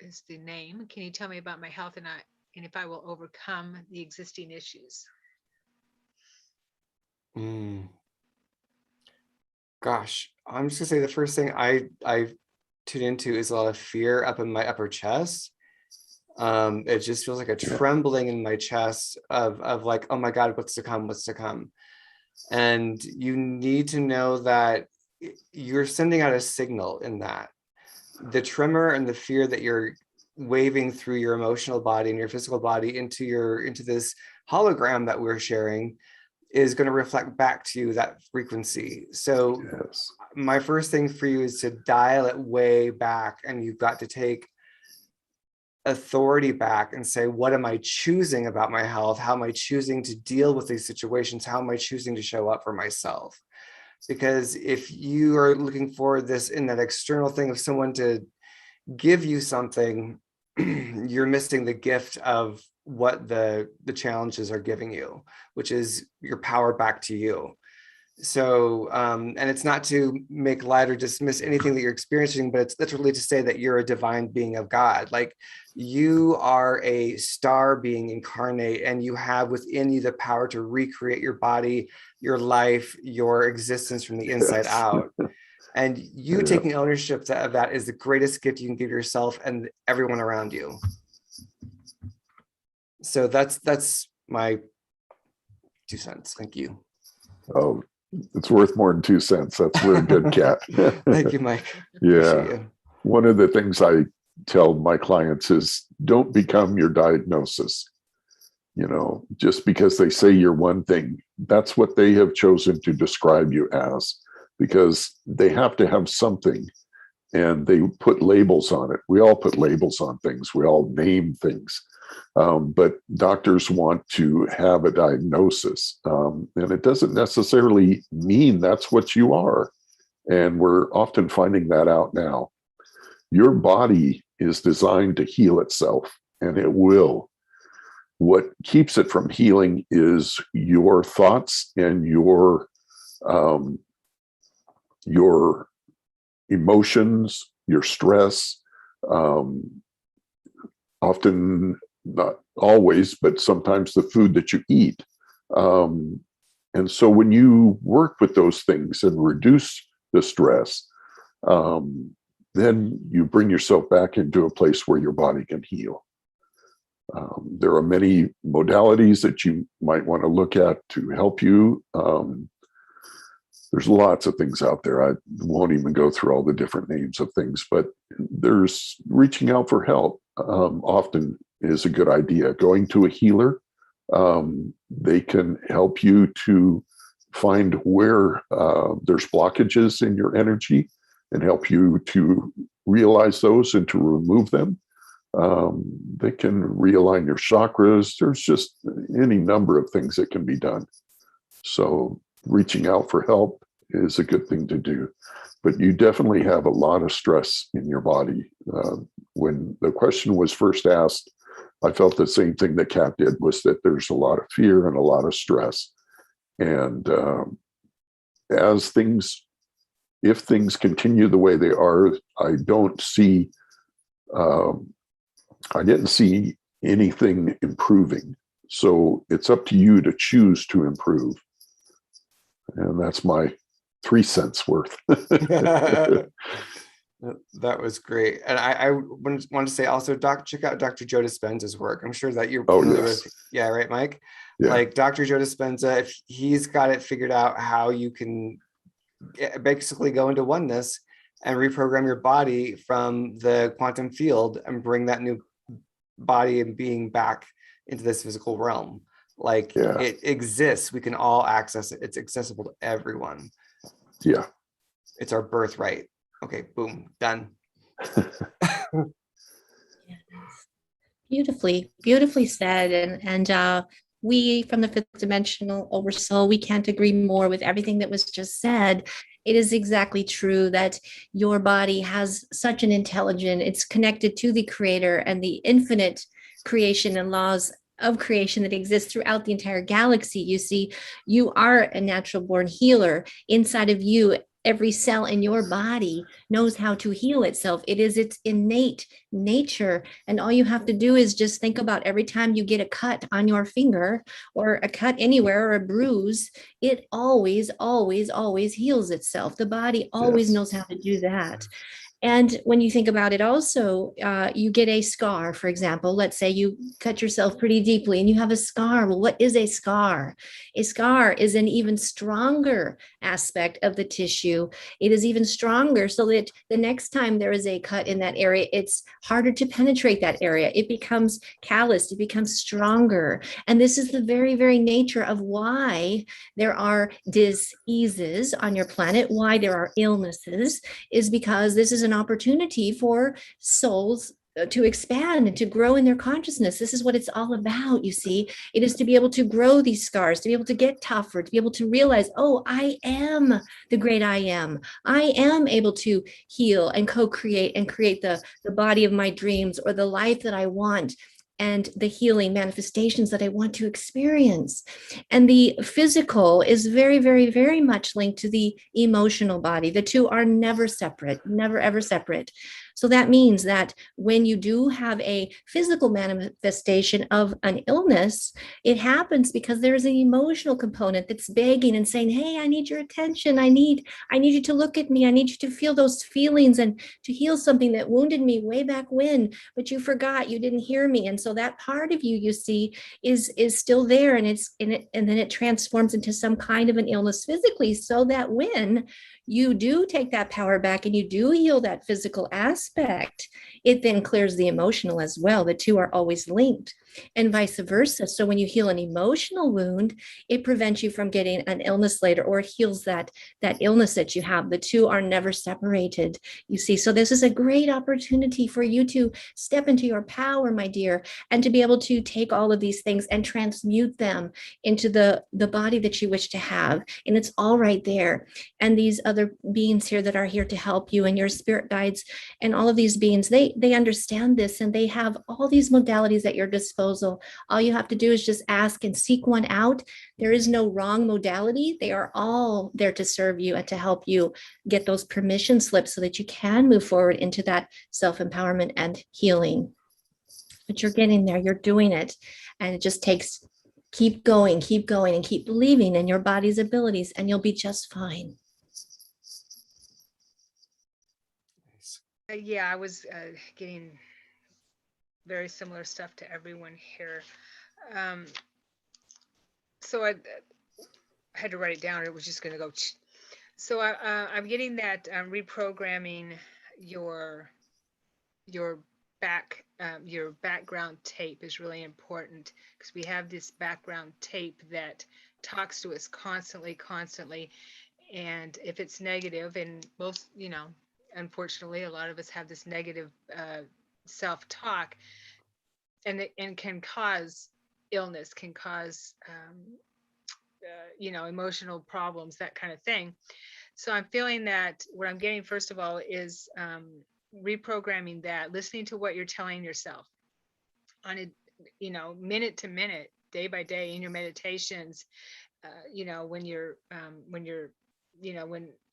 Is the name. Can you tell me about my health and if I will overcome the existing issues? Gosh, I'm just gonna say the first thing I tune into is a lot of fear up in my upper chest. It just feels like a trembling in my chest of like, oh my God, what's to come? And you need to know that you're sending out a signal in that. The tremor and the fear that you're waving through your emotional body and your physical body into this hologram that we're sharing is going to reflect back to you that frequency. So my first thing for you is to dial it way back, and you've got to take authority back and say, what am I choosing about my health? How am I choosing to deal with these situations? How am I choosing to show up for myself? Because if you are looking for this in that external thing of someone to give you something, you're missing the gift of what the challenges are giving you, which is your power back to you. So, and it's not to make light or dismiss anything that you're experiencing, but it's literally to say that you're a divine being of God. Like, you are a star being incarnate, and you have within you the power to recreate your body, your life, your existence from the inside out. And you taking ownership of that is the greatest gift you can give yourself and everyone around you. So that's my 2 cents. Thank you. Oh, it's worth more than 2 cents. That's really good, Kat. Thank you, Mike. Yeah. One of the things I tell my clients is don't become your diagnosis. Just because they say you're one thing, that's what they have chosen to describe you as, because they have to have something and they put labels on it. We all put labels on things. We all name things. But doctors want to have a diagnosis. And it doesn't necessarily mean that's what you are. And we're often finding that out now. Your body is designed to heal itself, and it will. What keeps it from healing is your thoughts and your emotions, your stress, often, not always, but sometimes the food that you eat. And so when you work with those things and reduce the stress, then you bring yourself back into a place where your body can heal. There are many modalities that you might want to look at to help you. There's lots of things out there. I won't even go through all the different names of things, but there's reaching out for help often is a good idea. Going to a healer, they can help you to find where there's blockages in your energy and help you to realize those and to remove them. They can realign your chakras. There's just any number of things that can be done. So reaching out for help is a good thing to do. But you definitely have a lot of stress in your body. When the question was first asked, I felt the same thing that Kat did, was that there's a lot of fear and a lot of stress. And if things continue the way they are, I didn't see anything improving. So it's up to you to choose to improve. And that's my 3 cents worth. That was great. And I want to say also, check out Dr. Joe Dispenza's work. I'm sure that you're familiar with. Yeah, right, Mike? Yeah. Like Dr. Joe Dispenza, if he's got it figured out how you can basically go into oneness and reprogram your body from the quantum field and bring that new body and being back into this physical realm. Like it exists. We can all access it. It's accessible to everyone. Yeah. It's our birthright. Okay, boom, done. Beautifully said. And we from the fifth dimensional oversoul, we can't agree more with everything that was just said. It is exactly true that your body has such an intelligence. It's connected to the creator and the infinite creation and laws of creation that exists throughout the entire galaxy. You see, you are a natural born healer. Inside of you, every cell in your body knows how to heal itself. It is its innate nature. And all you have to do is just think about every time you get a cut on your finger or a cut anywhere or a bruise, it always heals itself. The body always knows how to do that. And when you think about it also, you get a scar, for example. Let's say you cut yourself pretty deeply and you have a scar. Well, what is a scar? A scar is an even stronger aspect of the tissue. It is even stronger so that the next time there is a cut in that area, it's harder to penetrate that area. It becomes calloused, it becomes stronger. And this is the very, very nature of why there are diseases on your planet, why there are illnesses, is because this is an opportunity for souls to expand and to grow in their consciousness. This is what it's all about, you see. It is to be able to grow these scars, to be able to get tougher, to be able to realize, oh, I am the great I am. I am able to heal and co-create and create the body of my dreams or the life that I want and the healing manifestations that I want to experience. And the physical is very, very, very much linked to the emotional body. The two are never separate, never, ever separate. So that means that when you do have a physical manifestation of an illness, it happens because there is an emotional component that's begging and saying, hey, I need your attention. I need you to look at me. I need you to feel those feelings and to heal something that wounded me way back when, but you forgot, you didn't hear me. And so that part of you, you see, is still there, and and then it transforms into some kind of an illness physically, so that when you do take that power back and you do heal that physical aspect, aspect, it then clears the emotional as well. The two are always linked, and vice versa. So when you heal an emotional wound, it prevents you from getting an illness later, or heals that illness that you have. The two are never separated, you see. So this is a great opportunity for you to step into your power, my dear, and to be able to take all of these things and transmute them into the body that you wish to have. And it's all right there. And these other beings here that are here to help you, and your spirit guides and all of these beings, they understand this, and they have all these modalities at your disposal. All you have to do is just ask and seek one out. There is no wrong modality. They are all there to serve you and to help you get those permission slips so that you can move forward into that self-empowerment and healing. But you're getting there, you're doing it. And it just takes, keep going, and keep believing in your body's abilities, and you'll be just fine. Yeah, I was getting very similar stuff to everyone here. So I had to write it down. It was just going to go. So I'm getting that reprogramming your background tape is really important, because we have this background tape that talks to us constantly. And if it's negative, and most, unfortunately, a lot of us have this negative self-talk, and can cause illness, can cause emotional problems, that kind of thing. So I'm feeling that what I'm getting, first of all, is reprogramming that, listening to what you're telling yourself on a minute to minute, day by day, in your meditations. When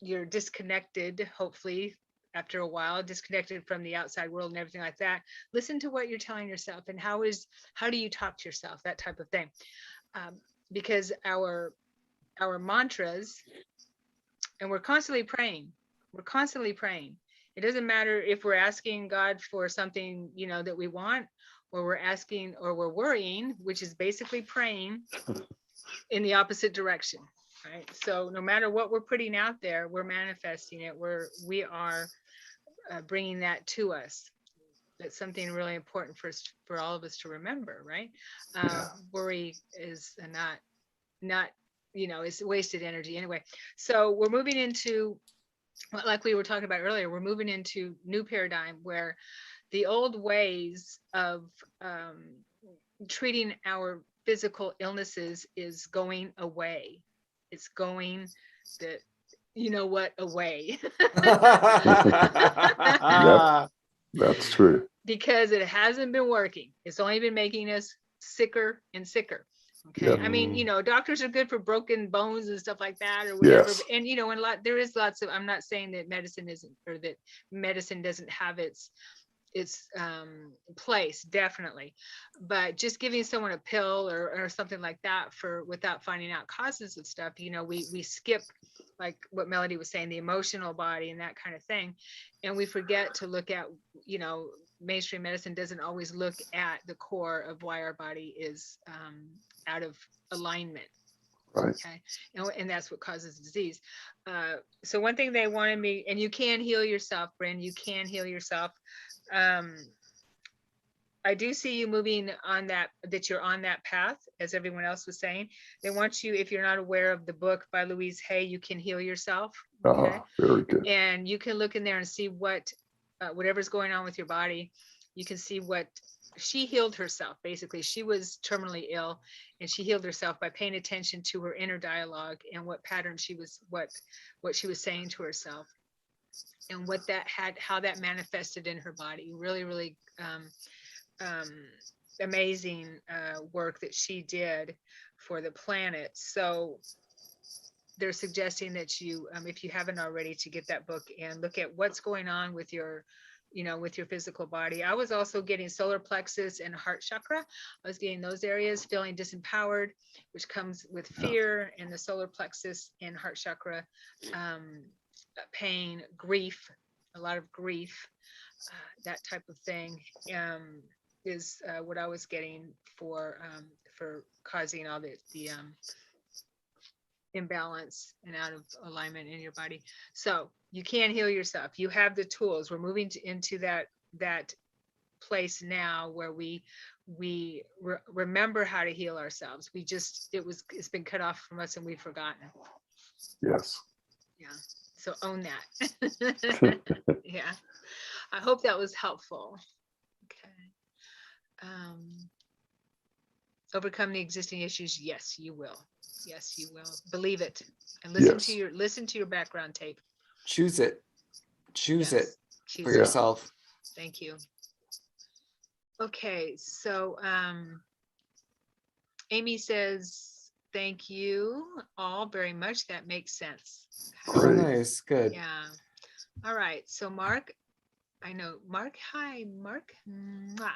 you're disconnected, hopefully after a while, disconnected from the outside world and everything like that, listen to what you're telling yourself, and how do you talk to yourself, that type of thing. Because our mantras, and we're constantly praying. It doesn't matter if we're asking God for something, that we want, or we're asking, or we're worrying, which is basically praying in the opposite direction, right? So no matter what we're putting out there, we're manifesting it. We are bringing that to us. That's something really important for all of us to remember, right? Worry is not it's wasted energy anyway. So we're moving into, like we were talking about earlier, we're moving into new paradigm, where the old ways of treating our physical illnesses is going away. It's going away. Yep, that's true. Because it hasn't been working. It's only been making us sicker and sicker. Okay. Yep. I mean, doctors are good for broken bones and stuff like that, or whatever. Yes. And there is lots of, I'm not saying that medicine isn't, or that medicine doesn't have its place, definitely. But just giving someone a pill or something like that without finding out causes of stuff, we skip, like what Melody was saying, the emotional body and that kind of thing. And we forget to look at, mainstream medicine doesn't always look at the core of why our body is out of alignment. Right. Okay. And that's what causes disease. So one thing they wanted me, and you can heal yourself, Bryn, you can heal yourself. I do see you moving on that you're on that path, as everyone else was saying. They want you, if you're not aware of the book by Louise Hay, You Can Heal Yourself. Okay? Very good. And you can look in there and see whatever's going on with your body. You can see what she healed herself. Basically, she was terminally ill, and she healed herself by paying attention to her inner dialogue and what pattern what she was saying to herself, and how that manifested in her body. Really, really amazing work that she did for the planet. So they're suggesting that you, if you haven't already, to get that book and look at what's going on with your physical body. I was also getting solar plexus and heart chakra. I was getting those areas, feeling disempowered, which comes with fear, and the solar plexus and heart chakra, pain, grief, a lot of grief, that type of thing, is what I was getting for causing all the imbalance and out of alignment in your body. So you can heal yourself. You have the tools. We're moving into that place now where we remember how to heal ourselves. It's been cut off from us and we've forgotten. Yes. Yeah. So own that. Yeah. I hope that was helpful. Okay. Overcome the existing issues. Yes, you will. Yes, you will. Believe it. And listen to your background tape. Choose it. Choose it Choose for it. yourself. Thank you. Okay, so Amy says, thank you all very much. That makes sense. Oh, Great. nice. Good. Yeah. All right. So Mark, I know Mark. Hi, Mark. Mwah.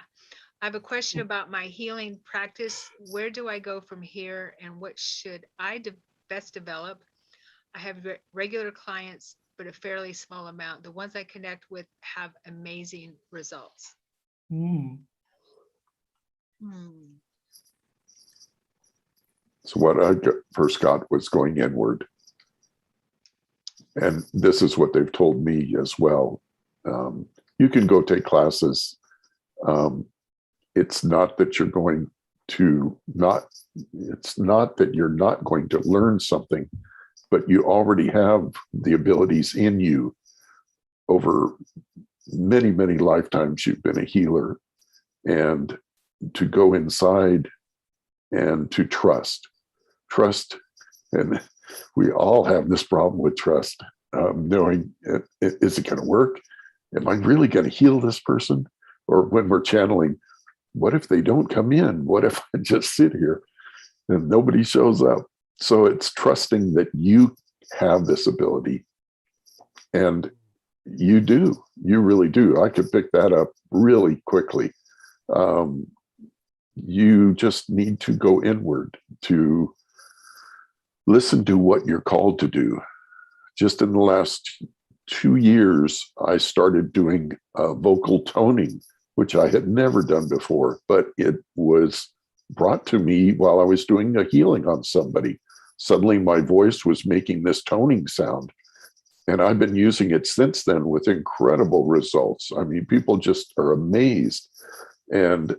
I have a question about my healing practice. Where do I go from here and what should I best develop? I have regular clients, but a fairly small amount. The ones I connect with have amazing results. So what I first got was going inward. And this is what they've told me as well. You can go take classes. It's not that you're going to it's not that you're not going to learn something, but you already have the abilities in you. Over many, many lifetimes, you've been a healer. And to go inside and to trust, and we all have this problem with trust, knowing, is it going to work? Am I really going to heal this person? Or when we're channeling, what if they don't come in? What if I just sit here and nobody shows up? So it's trusting that you have this ability, and you do, you really do. I could pick that up really quickly. You just need to go inward to listen to what you're called to do. Just in the last 2 years, I started doing vocal toning, which I had never done before, but it was brought to me while I was doing a healing on somebody. Suddenly my voice was making this toning sound, and I've been using it since then with incredible results. I mean, people just are amazed. And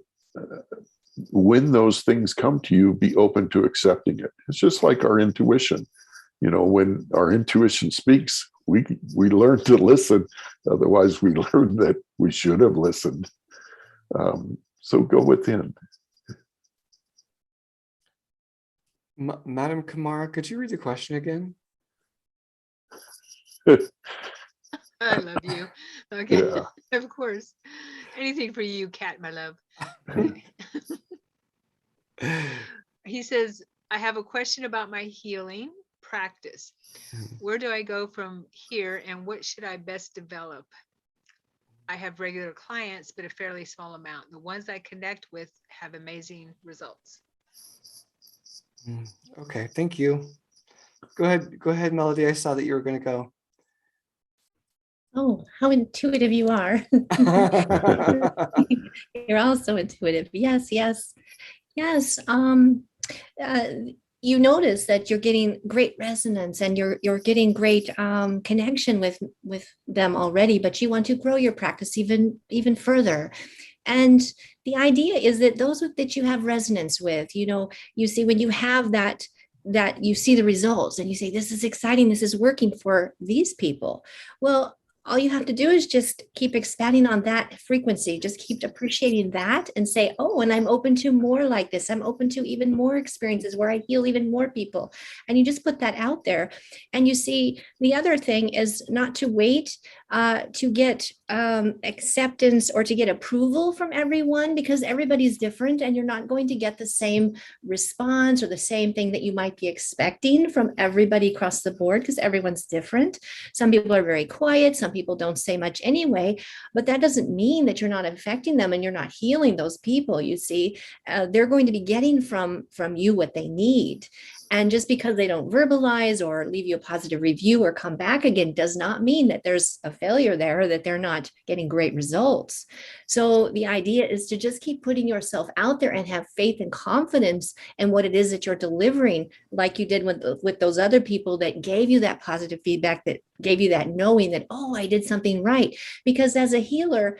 when those things come to you, be open to accepting it. It's just like our intuition. You know, when our intuition speaks, we learn to listen. Otherwise, we learn that we should have listened. So go within. Madam Kumara, could you read the question again? I love you. Okay, Yeah. of course. Anything for you, Kat, my love. He says, I have a question about my healing practice. Where do I go from here and what should I best develop? I have regular clients, but a fairly small amount. The ones I connect with have amazing results. Okay, thank you. Go ahead, Melody. I saw that you were going to go. Oh, how intuitive you are. You're also intuitive. Yes, yes, yes. You notice that you're getting great resonance and you're getting great connection with them already, but you want to grow your practice even further. And the idea is that those that you have resonance with, you know, you see when you have that you see the results and you say, this is exciting, this is working for these people. Well, all you have to do is just keep expanding on that frequency. Just keep appreciating that and say, oh, and I'm open to more like this. I'm open to even more experiences where I heal even more people. And you just put that out there. And you see, the other thing is not to wait to get acceptance or to get approval from everyone, because everybody's different and you're not going to get the same response or the same thing that you might be expecting from everybody across the board, because everyone's different. Some people are very quiet. Some people don't say much anyway, but that doesn't mean that you're not affecting them and you're not healing those people. You see, they're going to be getting from you what they need. And just because they don't verbalize or leave you a positive review or come back again does not mean that there's a failure there, or that they're not getting great results. So the idea is to just keep putting yourself out there and have faith and confidence in what it is that you're delivering, like you did with those other people that gave you that positive feedback, that gave you that knowing that, oh, I did something right. Because as a healer,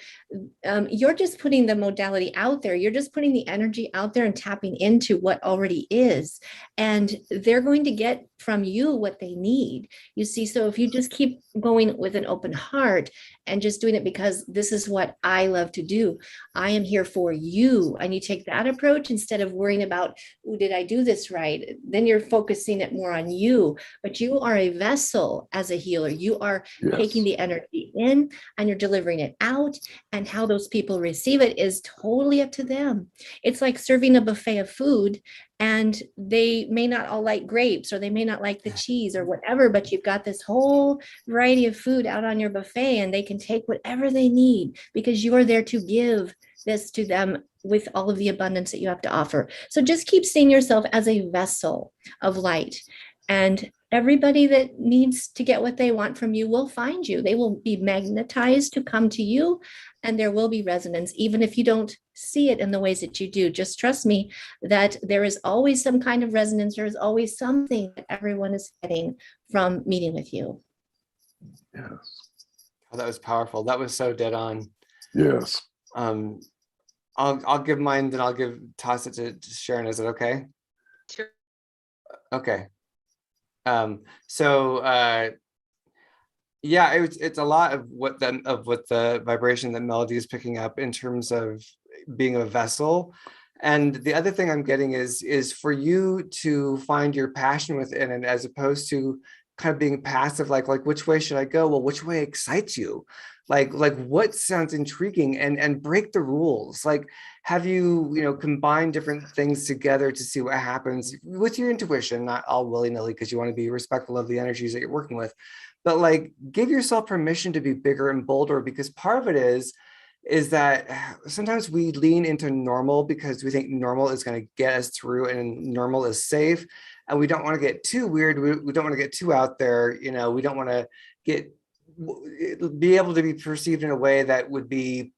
you're just putting the modality out there. You're just putting the energy out there and tapping into what already is. And they're going to get from you what they need. You see, so if you just keep going with an open heart and just doing it because this is what I love to do, I am here for you. And you take that approach instead of worrying about, oh, did I do this right? Then you're focusing it more on you. But you are a vessel as a healer. You are taking the energy in and you're delivering it out. And how those people receive it is totally up to them. It's like serving a buffet of food, and they may not all like grapes, or they may not like the cheese or whatever, but you've got this whole variety of food out on your buffet, and they can take whatever they need because you're there to give this to them with all of the abundance that you have to offer. So just keep seeing yourself as a vessel of light. And everybody that needs to get what they want from you will find you. They will be magnetized to come to you, and there will be resonance, even if you don't see it in the ways that you do. Just trust me that there is always some kind of resonance. There is always something that everyone is getting from meeting with you. Yes. Oh, that was powerful. That was so dead on. Yes. I'll give mine, then I'll toss it to Sharon. Is it okay? Sure. Okay. Yeah, it's a lot of what the vibration that Melody is picking up in terms of being a vessel. And the other thing I'm getting is for you to find your passion within it, as opposed to kind of being passive, like which way should I go? Well, which way excites you? Like what sounds intriguing, and break the rules. Like, have you combine different things together to see what happens with your intuition, not all willy-nilly, because you want to be respectful of the energies that you're working with. But like, give yourself permission to be bigger and bolder, because part of it is that sometimes we lean into normal because we think normal is going to get us through and normal is safe. And we don't want to get too weird. We don't want to get too out there. We don't want to be able to be perceived in a way that would be,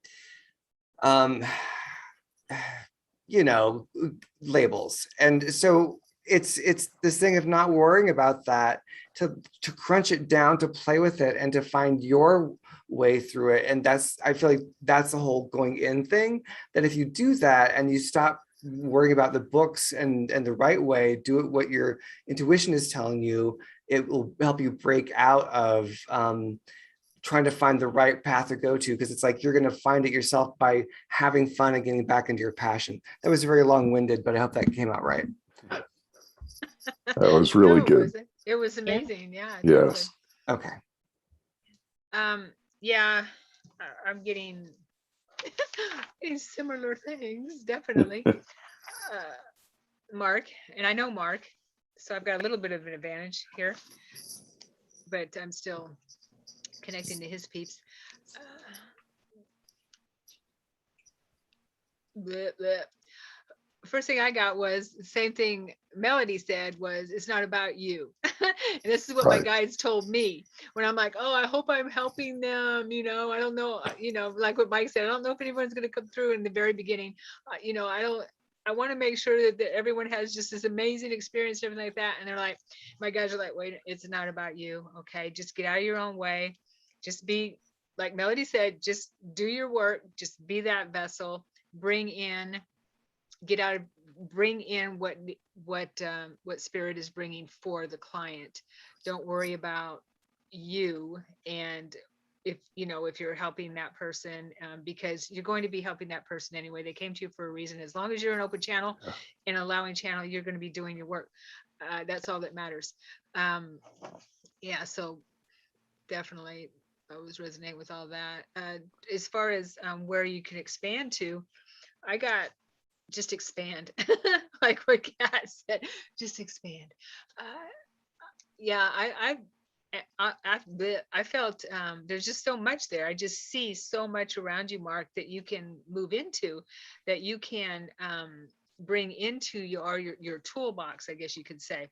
labels. And so it's this thing of not worrying about that, to crunch it down, to play with it, and to find your way through it. And I feel like that's the whole going in thing, that if you do that and you stop worrying about the books and the right way, do it what your intuition is telling you, it will help you break out of trying to find the right path to go to, because it's like you're going to find it yourself by having fun and getting back into your passion. That was very long-winded, but I hope that came out right. That was really No, good. it was amazing. Yeah. Yes. Totally. Okay. Yeah, I'm getting similar things, definitely. Mark, and I know Mark, so I've got a little bit of an advantage here, but I'm still connecting to his peeps. Bleh, bleh. First thing I got was the same thing Melody said, was it's not about you. And this is what my guides told me when I'm like, oh, I hope I'm helping them. I don't know, like what Mike said, I don't know if anyone's going to come through in the very beginning. I want to make sure that everyone has just this amazing experience, everything like that. And they're like, my guys are like, wait, it's not about you. Okay. Just get out of your own way. Just be, like Melody said, just do your work. Just be that vessel, bring in what spirit is bringing for the client. Don't worry about you. And if you're helping that person, because you're going to be helping that person anyway. They came to you for a reason. As long as you're an open channel and allowing channel, you're going to be doing your work. That's all that matters. So definitely I was resonating with all that. As far as where you can expand to, I got just expand. Like what Kat said, just expand. I felt there's just so much there. I just see so much around you, Mark, that you can move into, that you can bring into your toolbox, I guess you could say.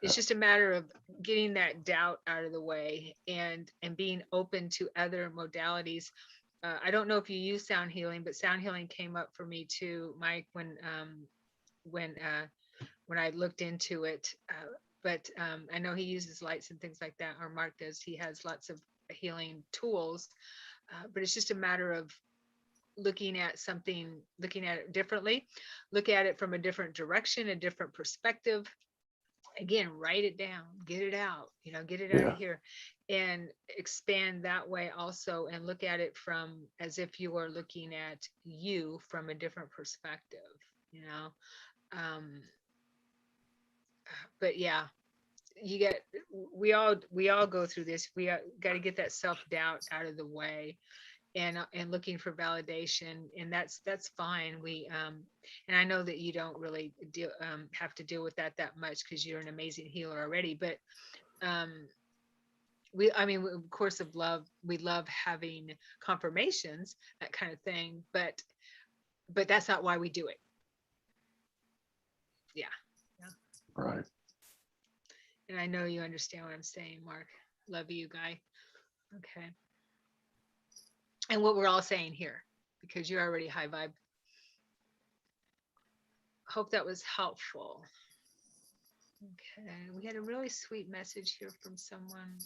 It's just a matter of getting that doubt out of the way and being open to other modalities. I don't know if you use sound healing, but sound healing came up for me too, Mike, when I looked into it. But I know he uses lights and things like that, or Mark does. He has lots of healing tools, but it's just a matter of looking at it differently, look at it from a different direction, a different perspective. Again, write it down, get it out, get it out of here, and expand that way also, and look at it from as if you are looking at you from a different perspective, but yeah, we all go through this. We got to get that self-doubt out of the way, and looking for validation, and that's fine. And I know that you don't really have to deal with that much because you're an amazing healer already, but of course, we love having confirmations, that kind of thing, but that's not why we do it. Yeah. Right. And I know you understand what I'm saying, Mark. Love you, guy. Okay. And what we're all saying here, because you're already high vibe. Hope that was helpful. Okay. We had a really sweet message here from someone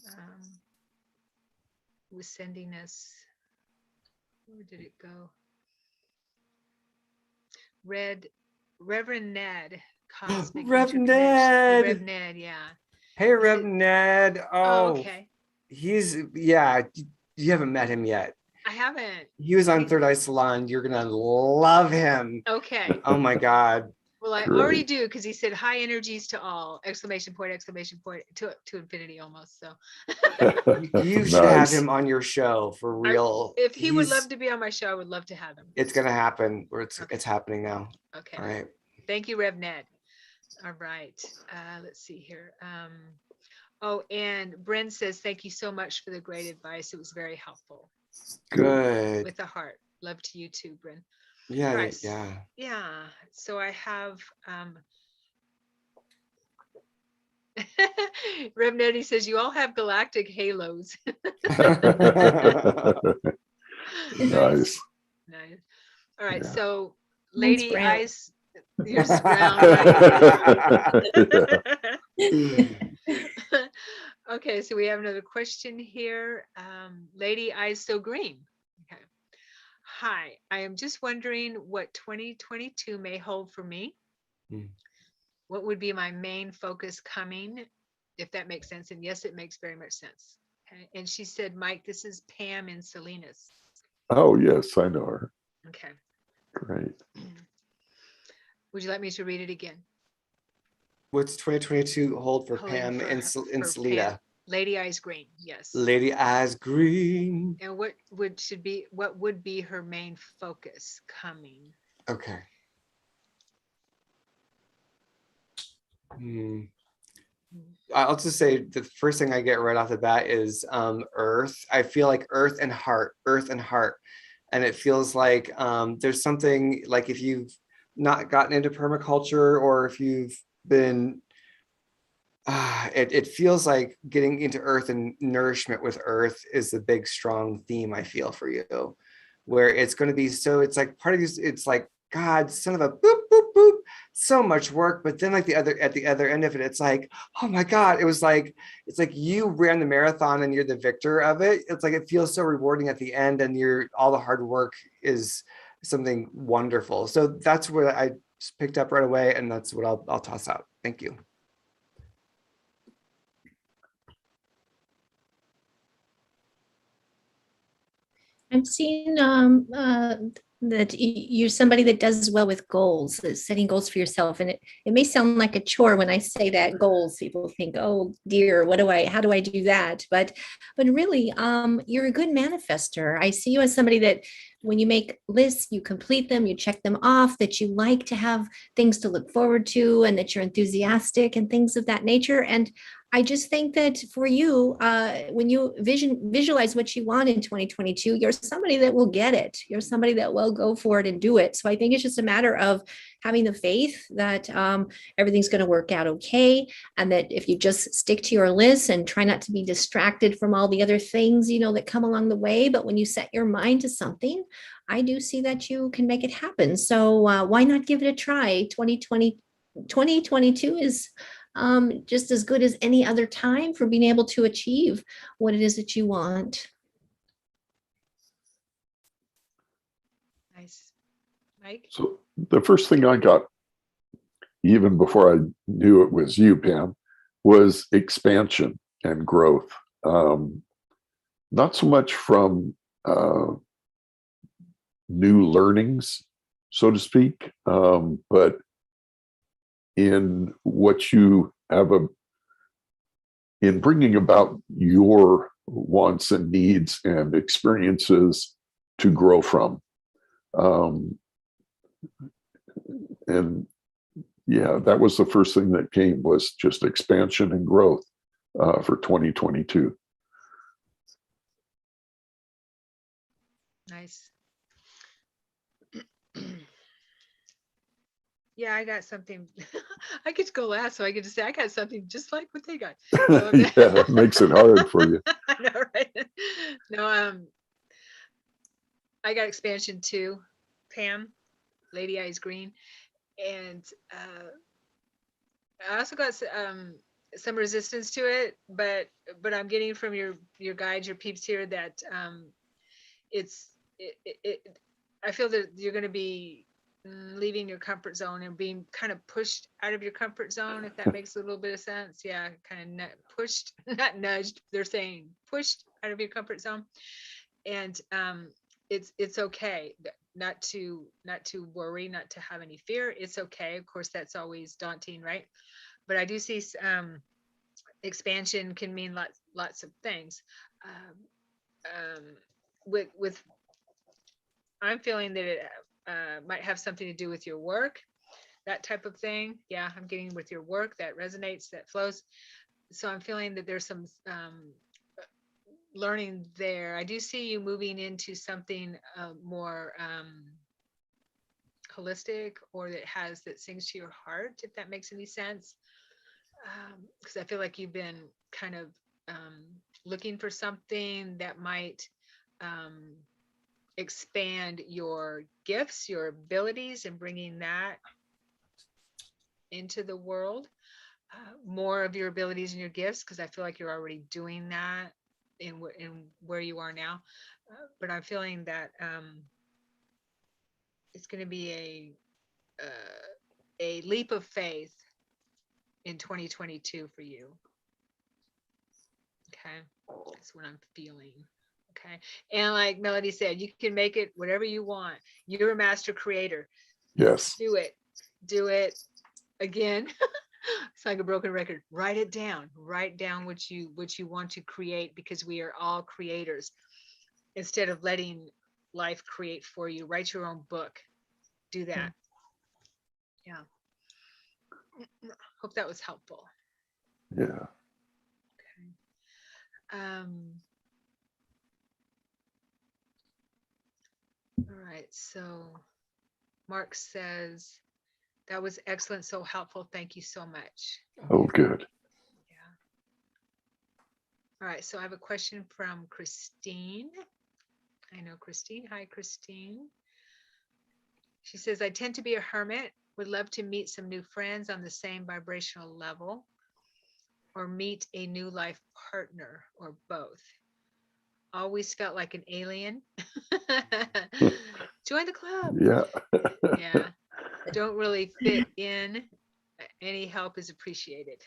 who was sending us. Where did it go? Reverend Ned. Cosmic Rev Interconnection. Ned. Rev Ned, yeah. Hey, Rev Ned. Oh, okay. You haven't met him yet. I haven't. He was on Third Eye Salon. You're going to love him. Okay. Oh my God. Well, I already do, because he said high energies to all, exclamation point, to infinity almost. So you should have him on your show for real. If he would love to be on my show, I would love to have him. It's going to happen. It's happening now. Okay. All right. Thank you, Rev Ned. All right. Let's see here. And Bryn says, thank you so much for the great advice. It was very helpful. Good. With a heart. Love to you too, Bryn. Yeah, right. yeah. So I have Rev Nettie says you all have galactic halos. Nice. Nice. All right. Yeah. So Mine's Lady brown. Ice, yours is brown. Right? Okay, so we have another question here. Lady Eyes So Green. Okay. Hi, I am just wondering what 2022 may hold for me. What would be my main focus coming, if that makes sense? And yes, it makes very much sense. Okay. And she said, Mike, this is Pam in Salinas. Oh, yes, I know her. Okay. Great. Would you like me to read it again? What's 2022 hold for Holding Pam for in Pam. Salida? Lady Eyes Green, yes. Lady Eyes Green. And what would be her main focus coming? Okay. I'll just say the first thing I get right off the bat is earth. I feel like earth and heart. And it feels like there's something like if you've not gotten into permaculture, or if you've been, it feels like getting into earth and nourishment with earth is the big, strong theme I feel for you, where it's going to be, so it's like part of this, it's like, God, son of a boop, boop, boop, so much work. But then like at the other end of it, it's like, oh my God, it's like you ran the marathon and you're the victor of it. It's like, it feels so rewarding at the end, and all the hard work is something wonderful. So that's what I picked up right away. And that's what I'll toss out. Thank you. I'm seeing that you're somebody that does well with goals, setting goals for yourself. And it may sound like a chore when I say that, goals. People think, oh dear, how do I do that? But really, you're a good manifester. I see you as somebody that when you make lists, you complete them, you check them off, that you like to have things to look forward to, and that you're enthusiastic and things of that nature. And I just think that for you, when you visualize what you want in 2022, you're somebody that will get it. You're somebody that will go for it and do it. So I think it's just a matter of having the faith that everything's going to work out okay. And that if you just stick to your list and try not to be distracted from all the other things, that come along the way. But when you set your mind to something, I do see that you can make it happen. So why not give it a try? 2022 is just as good as any other time for being able to achieve what it is that you want. Nice. Mike? So the first thing I got, even before I knew it was you, Pam, was expansion and growth. Not so much from new learnings, so to speak, but in what you have in bringing about your wants and needs and experiences to grow from. And yeah, that was the first thing that came, was just expansion and growth for 2022. Nice. Yeah, I got something. I get to go last, so I get to say I got something just like what they got. Yeah, it makes it hard for you. I know, right? No, I got expansion too, Pam, Lady Eyes Green, and I also got some resistance to it, but I'm getting from your guides, your peeps here, that I feel that you're going to be leaving your comfort zone and being kind of pushed out of your comfort zone, if that makes a little bit of sense. Yeah, kind of pushed, not nudged. They're saying pushed out of your comfort zone, and it's okay not to worry, not to have any fear. It's okay. Of course, that's always daunting, right? But I do see expansion can mean lots of things. With I'm feeling that it might have something to do with your work, that type of thing. Yeah, I'm getting with your work, that resonates, that flows. So I'm feeling that there's some learning there. I do see you moving into something more holistic, or that sings to your heart, if that makes any sense. Because I feel like you've been kind of looking for something that might expand your gifts, your abilities, and bringing that into the world. More of your abilities and your gifts, because I feel like you're already doing that in where you are now. But I'm feeling that it's going to be a leap of faith in 2022 for you. Okay, that's what I'm feeling. Okay, and like Melody said, you can make it whatever you want. You're a master creator. Yes. Do it again. It's like a broken record. Write it down. Write down what you want to create, because we are all creators. Instead of letting life create for you, write your own book. Do that. Yeah. Hope that was helpful. Yeah. Okay. All right. So Mark says, that was excellent. So helpful. Thank you so much. Oh, good. Yeah. All right. So I have a question from Christine. I know Christine. Hi, Christine. She says, I tend to be a hermit, would love to meet some new friends on the same vibrational level, or meet a new life partner, or both. Always felt like an alien. Join the club. Yeah. Yeah. Don't really fit in. Any help is appreciated.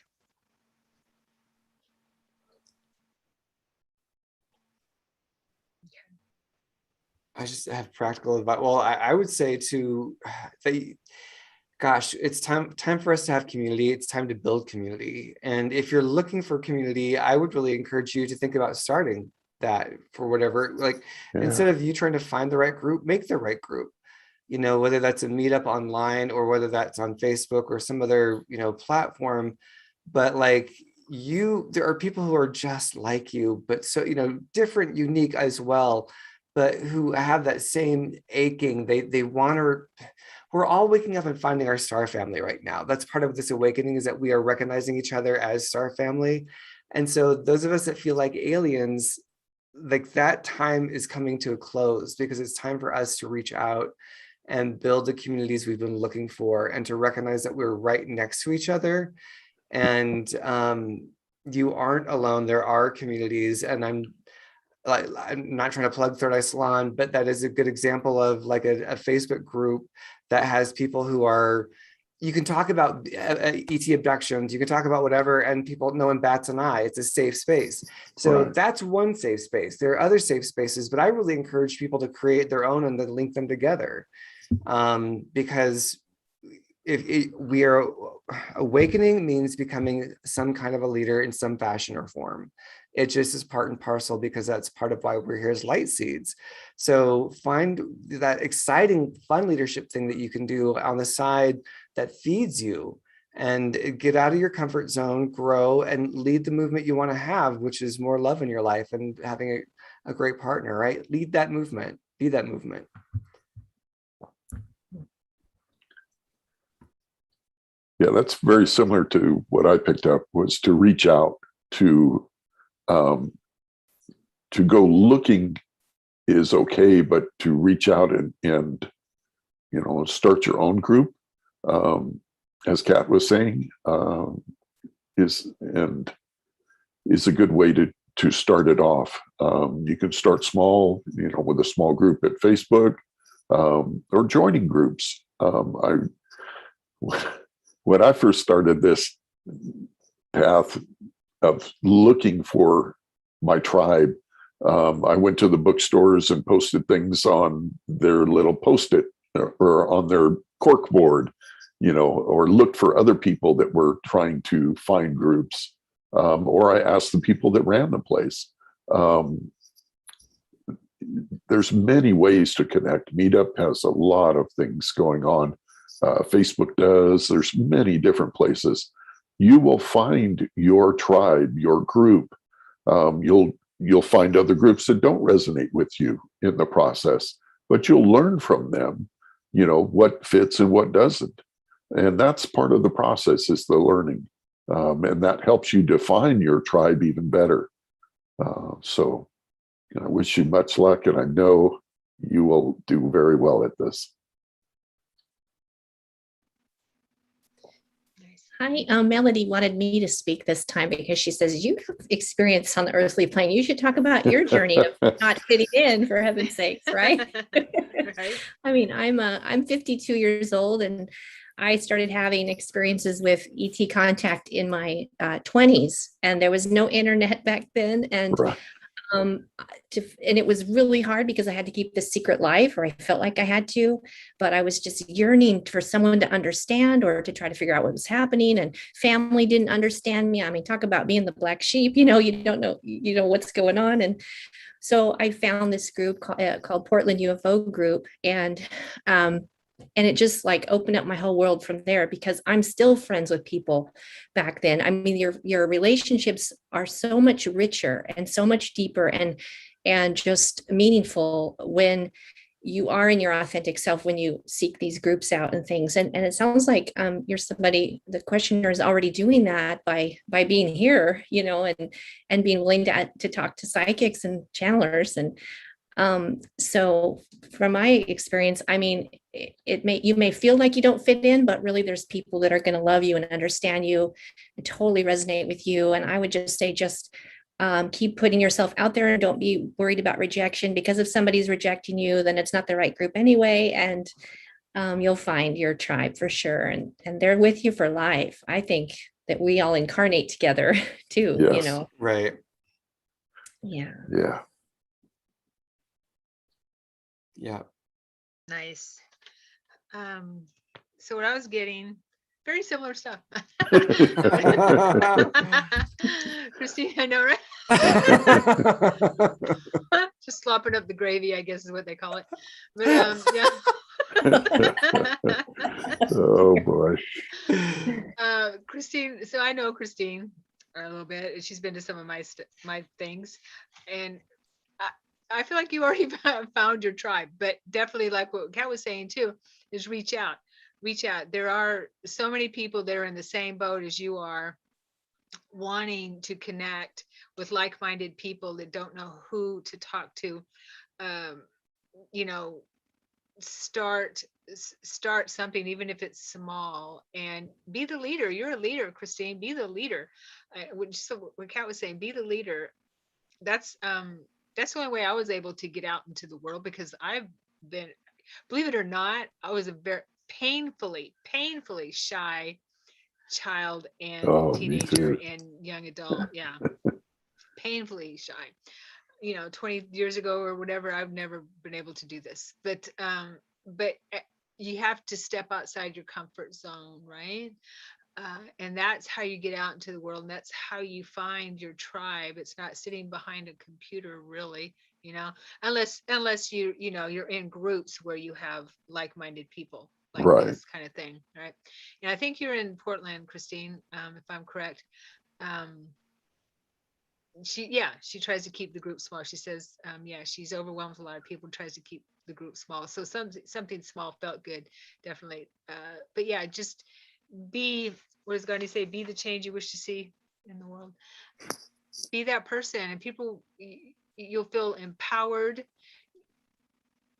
I just have practical advice. Well, I would say gosh, it's time for us to have community. It's time to build community. And if you're looking for community, I would really encourage you to think about starting that, for whatever, like, instead of you trying to find the right group, make the right group, whether that's a meetup online, or whether that's on Facebook or some other, platform. But like, there are people who are just like you, but so, different, unique as well, but who have that same aching. They want to, we're all waking up and finding our star family right now. That's part of this awakening, is that we are recognizing each other as star family. And so those of us that feel like aliens, like that time is coming to a close, because it's time for us to reach out and build the communities we've been looking for, and to recognize that we're right next to each other. And you aren't alone. There are communities, and I'm not trying to plug Third Eye Salon, but that is a good example of like a Facebook group that has people who are, you can talk about ET abductions, you can talk about whatever, and people know and bats an eye. It's a safe space. So Right. that's one safe space. There are other safe spaces, but I really encourage people to create their own and then link them together. Because we are awakening means becoming some kind of a leader in some fashion or form. It just is part and parcel, because that's part of why we're here as light seeds. So find that exciting, fun leadership thing that you can do on the side that feeds you, and get out of your comfort zone, grow, and lead the movement you want to have, which is more love in your life and having a great partner, right? Lead that movement, be that movement. Yeah, that's very similar to what I picked up, was to reach out to go looking is okay, but to reach out and start your own group, as Kat was saying, is a good way to start it off. You can start small, with a small group at Facebook, or joining groups. When I first started this path of looking for my tribe, I went to the bookstores and posted things on their little Post-it or on their cork board, or looked for other people that were trying to find groups, or I asked the people that ran the place. There's many ways to connect. Meetup has a lot of things going on. Facebook does. There's many different places. You will find your tribe, your group. You'll find other groups that don't resonate with you in the process, but you'll learn from them, what fits and what doesn't. And that's part of the process, is the learning. And that helps you define your tribe even better. So I wish you much luck, and I know you will do very well at this. Hi, Melody wanted me to speak this time because she says you have experience on the earthly plane. You should talk about your journey of not fitting in, for heaven's sakes, right? Right. I mean, I'm 52 years old, and I started having experiences with ET contact in my 20s, and there was no internet back then, and Right. and it was really hard because I had to keep this secret life, or I felt like I had to, but I was just yearning for someone to understand, or to try to figure out what was happening. And family didn't understand me. I mean, talk about being the black sheep, you don't know, what's going on. And so I found this group called Portland UFO Group, and it just like opened up my whole world from there, because I'm still friends with people back then. I mean, your relationships are so much richer and so much deeper and just meaningful when you are in your authentic self, when you seek these groups out and things. And it sounds like you're somebody, the questioner is already doing that by being here, and being willing to talk to psychics and channelers. And so from my experience, I mean, you may feel like you don't fit in, but really there's people that are going to love you and understand you and totally resonate with you. And I would just say, keep putting yourself out there, and don't be worried about rejection, because if somebody's rejecting you, then it's not the right group anyway. And you'll find your tribe for sure. And they're with you for life. I think that we all incarnate together too, Yes. Right. Yeah. Yeah. Yeah. Nice. So what I was getting, very similar stuff. Christine, I know, right? Just slopping up the gravy, I guess is what they call it. But yeah. Oh boy. Christine, so I know Christine a little bit. She's been to some of my things, and I feel like you already found your tribe, but definitely like what Kat was saying too, is reach out. Reach out. There are so many people that are in the same boat as you are, wanting to connect with like-minded people that don't know who to talk to. Um, you know, start something, even if it's small, and be the leader. You're a leader, Christine. Be the leader. So what Kat was saying, be the leader. That's the only way I was able to get out into the world, because I've been, believe it or not, I was a very painfully shy child and Oh, me teenager too. and young adult. Yeah, painfully shy. 20 years ago or whatever, I've never been able to do this. But you have to step outside your comfort zone, right? And that's how you get out into the world, and that's how you find your tribe. It's not sitting behind a computer, really, unless you're in groups where you have like-minded people, like Right. this kind of thing, right? And I think you're in Portland, Christine, if I'm correct. She tries to keep the group small. She says, she's overwhelmed with a lot of people, tries to keep the group small. So something small felt good, definitely. But yeah, just be, what does Gandhi say? Be the change you wish to see in the world. Be that person, and people, you'll feel empowered.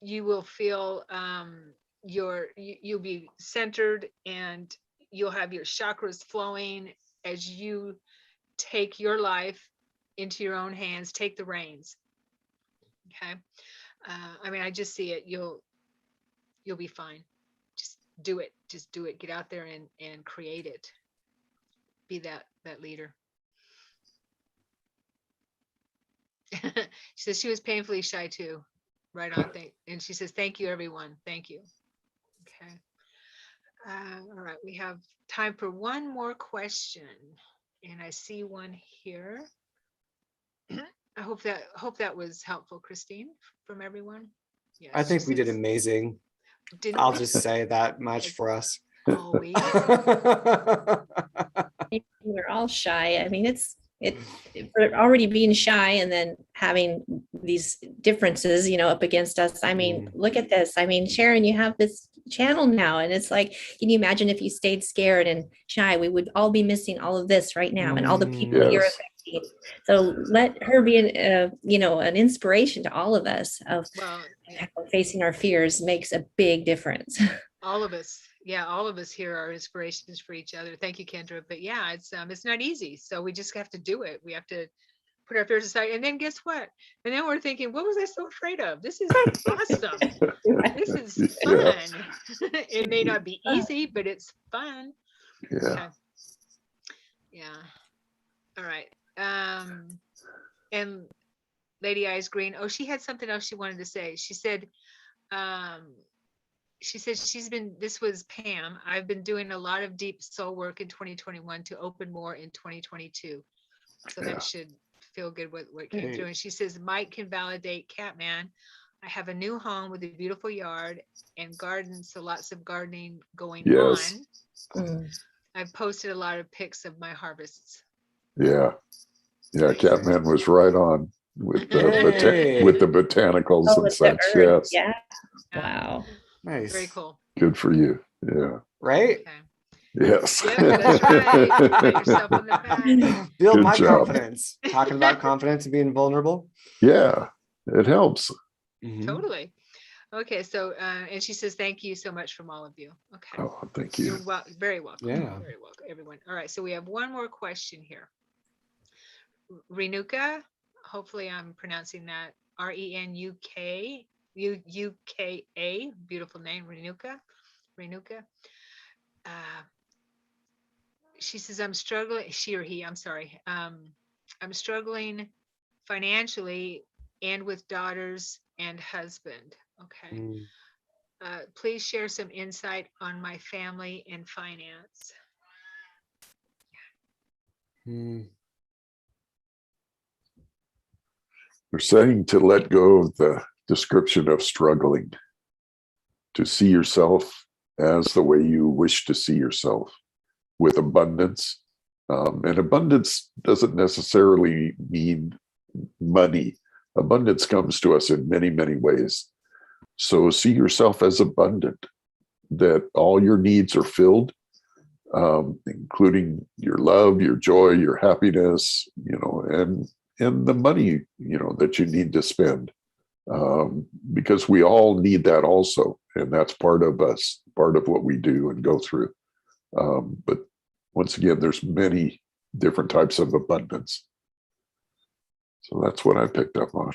You will feel you'll be centered, and you'll have your chakras flowing as you take your life into your own hands, take the reins. Okay. I just see it. You'll be fine. Just do it. Get out there and create it. Be that leader. She says she was painfully shy too. Right on. And she says, thank you, everyone. Thank you. Okay. All right. We have time for one more question. And I see one here. I hope that was helpful, Christine, from everyone. Yes, I think we did amazing. I'll just say that much for us. Always. We're all shy. I mean, we're already being shy, and then having these differences, up against us. I mean, look at this. I mean, Sharon, you have this channel now, and it's like, can you imagine if you stayed scared and shy? We would all be missing all of this right now, and all the people Yes. you're affecting. So let her be an inspiration to all of us of how facing our fears makes a big difference. All of us. Yeah, all of us here are inspirations for each other. Thank you, Kendra. But yeah, it's not easy. So we just have to do it. We have to put our fears aside. And then guess what? And then we're thinking, what was I so afraid of? This is awesome. This is fun. Yeah. It may not be easy, but it's fun. Yeah. Okay. Yeah. All right. And Lady Eyes Green. Oh, she had something else she wanted to say. She said, this was Pam. I've been doing a lot of deep soul work in 2021 to open more in 2022. So that should feel good what came through. And she says, Mike can validate Katman. I have a new home with a beautiful yard and garden. So lots of gardening going on. I've posted a lot of pics of my harvests. Yeah. Yeah. Katman was right on with the botanicals and such. Yes. Yeah. Wow. Nice. Very cool. Good for you. Yeah. Right? Okay. Yes. Yep, that's right. Pat yourself on the back. Build Good my job. confidence. Talking about confidence and being vulnerable. Yeah. It helps. Totally. Okay. So, and she says, thank you so much from all of you. Okay. Oh, thank you. You're very welcome. Yeah. Very welcome, everyone. All right. So we have one more question here. Renuka, hopefully I'm pronouncing that Renuka, Uka, beautiful name, Renuka. She says, I'm struggling, she or he, I'm sorry. I'm struggling financially and with daughters and husband. Okay. Please share some insight on my family and finance. They're saying to let go of the description of struggling, to see yourself as the way you wish to see yourself, with abundance. And abundance doesn't necessarily mean money. abundance comes to us in many, many ways. So see yourself as abundant, that all your needs are filled, including your love, your joy, your happiness, and the money, that you need to spend, because we all need that also. And that's part of us, part of what we do and go through. But once again, there's many different types of abundance. So that's what I picked up on.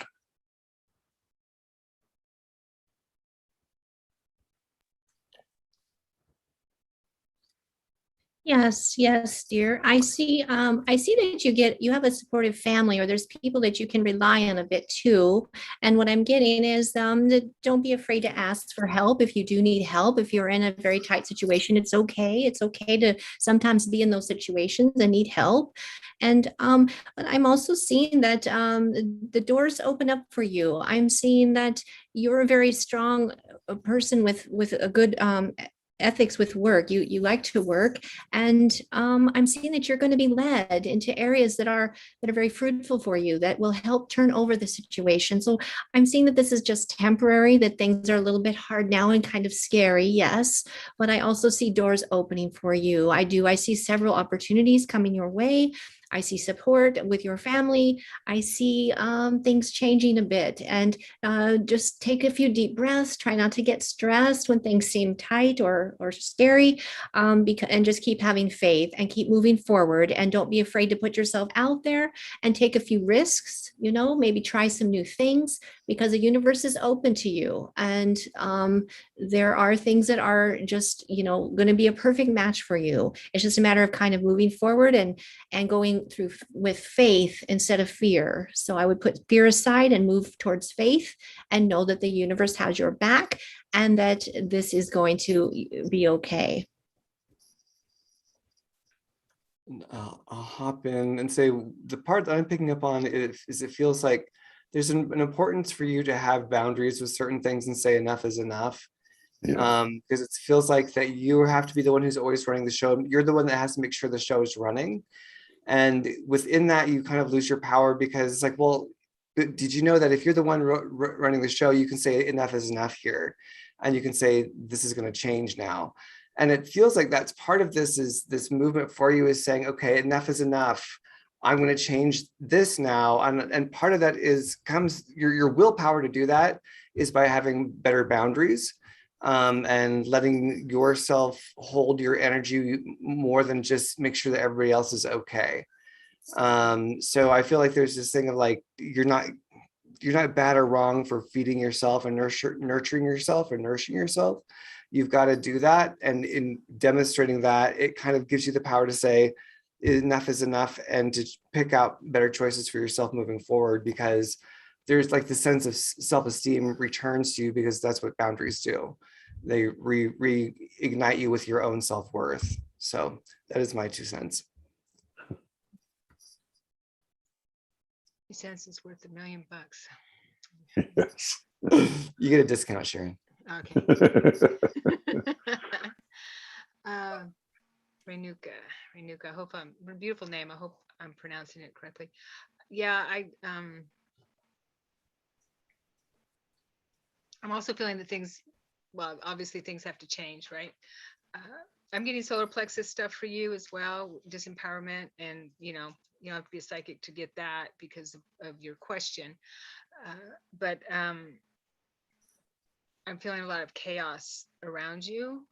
Yes, yes, dear. I see that you have a supportive family, or there's people that you can rely on a bit too. And what I'm getting is that don't be afraid to ask for help if you do need help. If you're in a very tight situation, it's okay. It's okay to sometimes be in those situations and need help. And but I'm also seeing that the doors open up for you. I'm seeing that you're a very strong person with a good ethics with work. You like to work, and I'm seeing that you're going to be led into areas that are very fruitful for you, that will help turn over the situation. So I'm seeing that this is just temporary, that things are a little bit hard now and kind of scary, yes, but I also see doors opening for you. I see several opportunities coming your way. I see support with your family. I see things changing a bit, and just take a few deep breaths. Try not to get stressed when things seem tight or scary, and just keep having faith and keep moving forward. And don't be afraid to put yourself out there and take a few risks. Maybe try some new things, because the universe is open to you, and there are things that are just going to be a perfect match for you. It's just a matter of kind of moving forward and going through with faith instead of fear. So I would put fear aside and move towards faith, and know that the universe has your back, and that this is going to be okay. I'll hop in and say the part that I'm picking up on is it feels like there's an importance for you to have boundaries with certain things and say enough is enough. Yeah. Because it feels like that you have to be the one who's always running the show. You're the one that has to make sure the show is running. And within that, you kind of lose your power, because it's like, well, did you know that if you're the one running the show, you can say enough is enough here, and you can say this is going to change now. And it feels like that's part of this movement for you, is saying, okay, enough is enough. I'm going to change this now. And part of that comes your willpower to do that is by having better boundaries, and letting yourself hold your energy more than just make sure that everybody else is okay. So I feel like there's this thing of like, you're not bad or wrong for feeding yourself and nurturing yourself and nourishing yourself. You've got to do that. And in demonstrating that, it kind of gives you the power to say enough is enough, and to pick out better choices for yourself moving forward, because there's like the sense of self-esteem returns to you, because that's what boundaries do. They reignite you with your own self-worth. So that is my 2 cents. 2 cents is worth $1 million. Yes. You get a discount, Sharon. Okay. Renuka. I hope beautiful name. I hope I'm pronouncing it correctly. Yeah, I'm also feeling that obviously things have to change, right? I'm getting solar plexus stuff for you as well, disempowerment, and you don't have to be a psychic to get that because of your question. But I'm feeling a lot of chaos around you.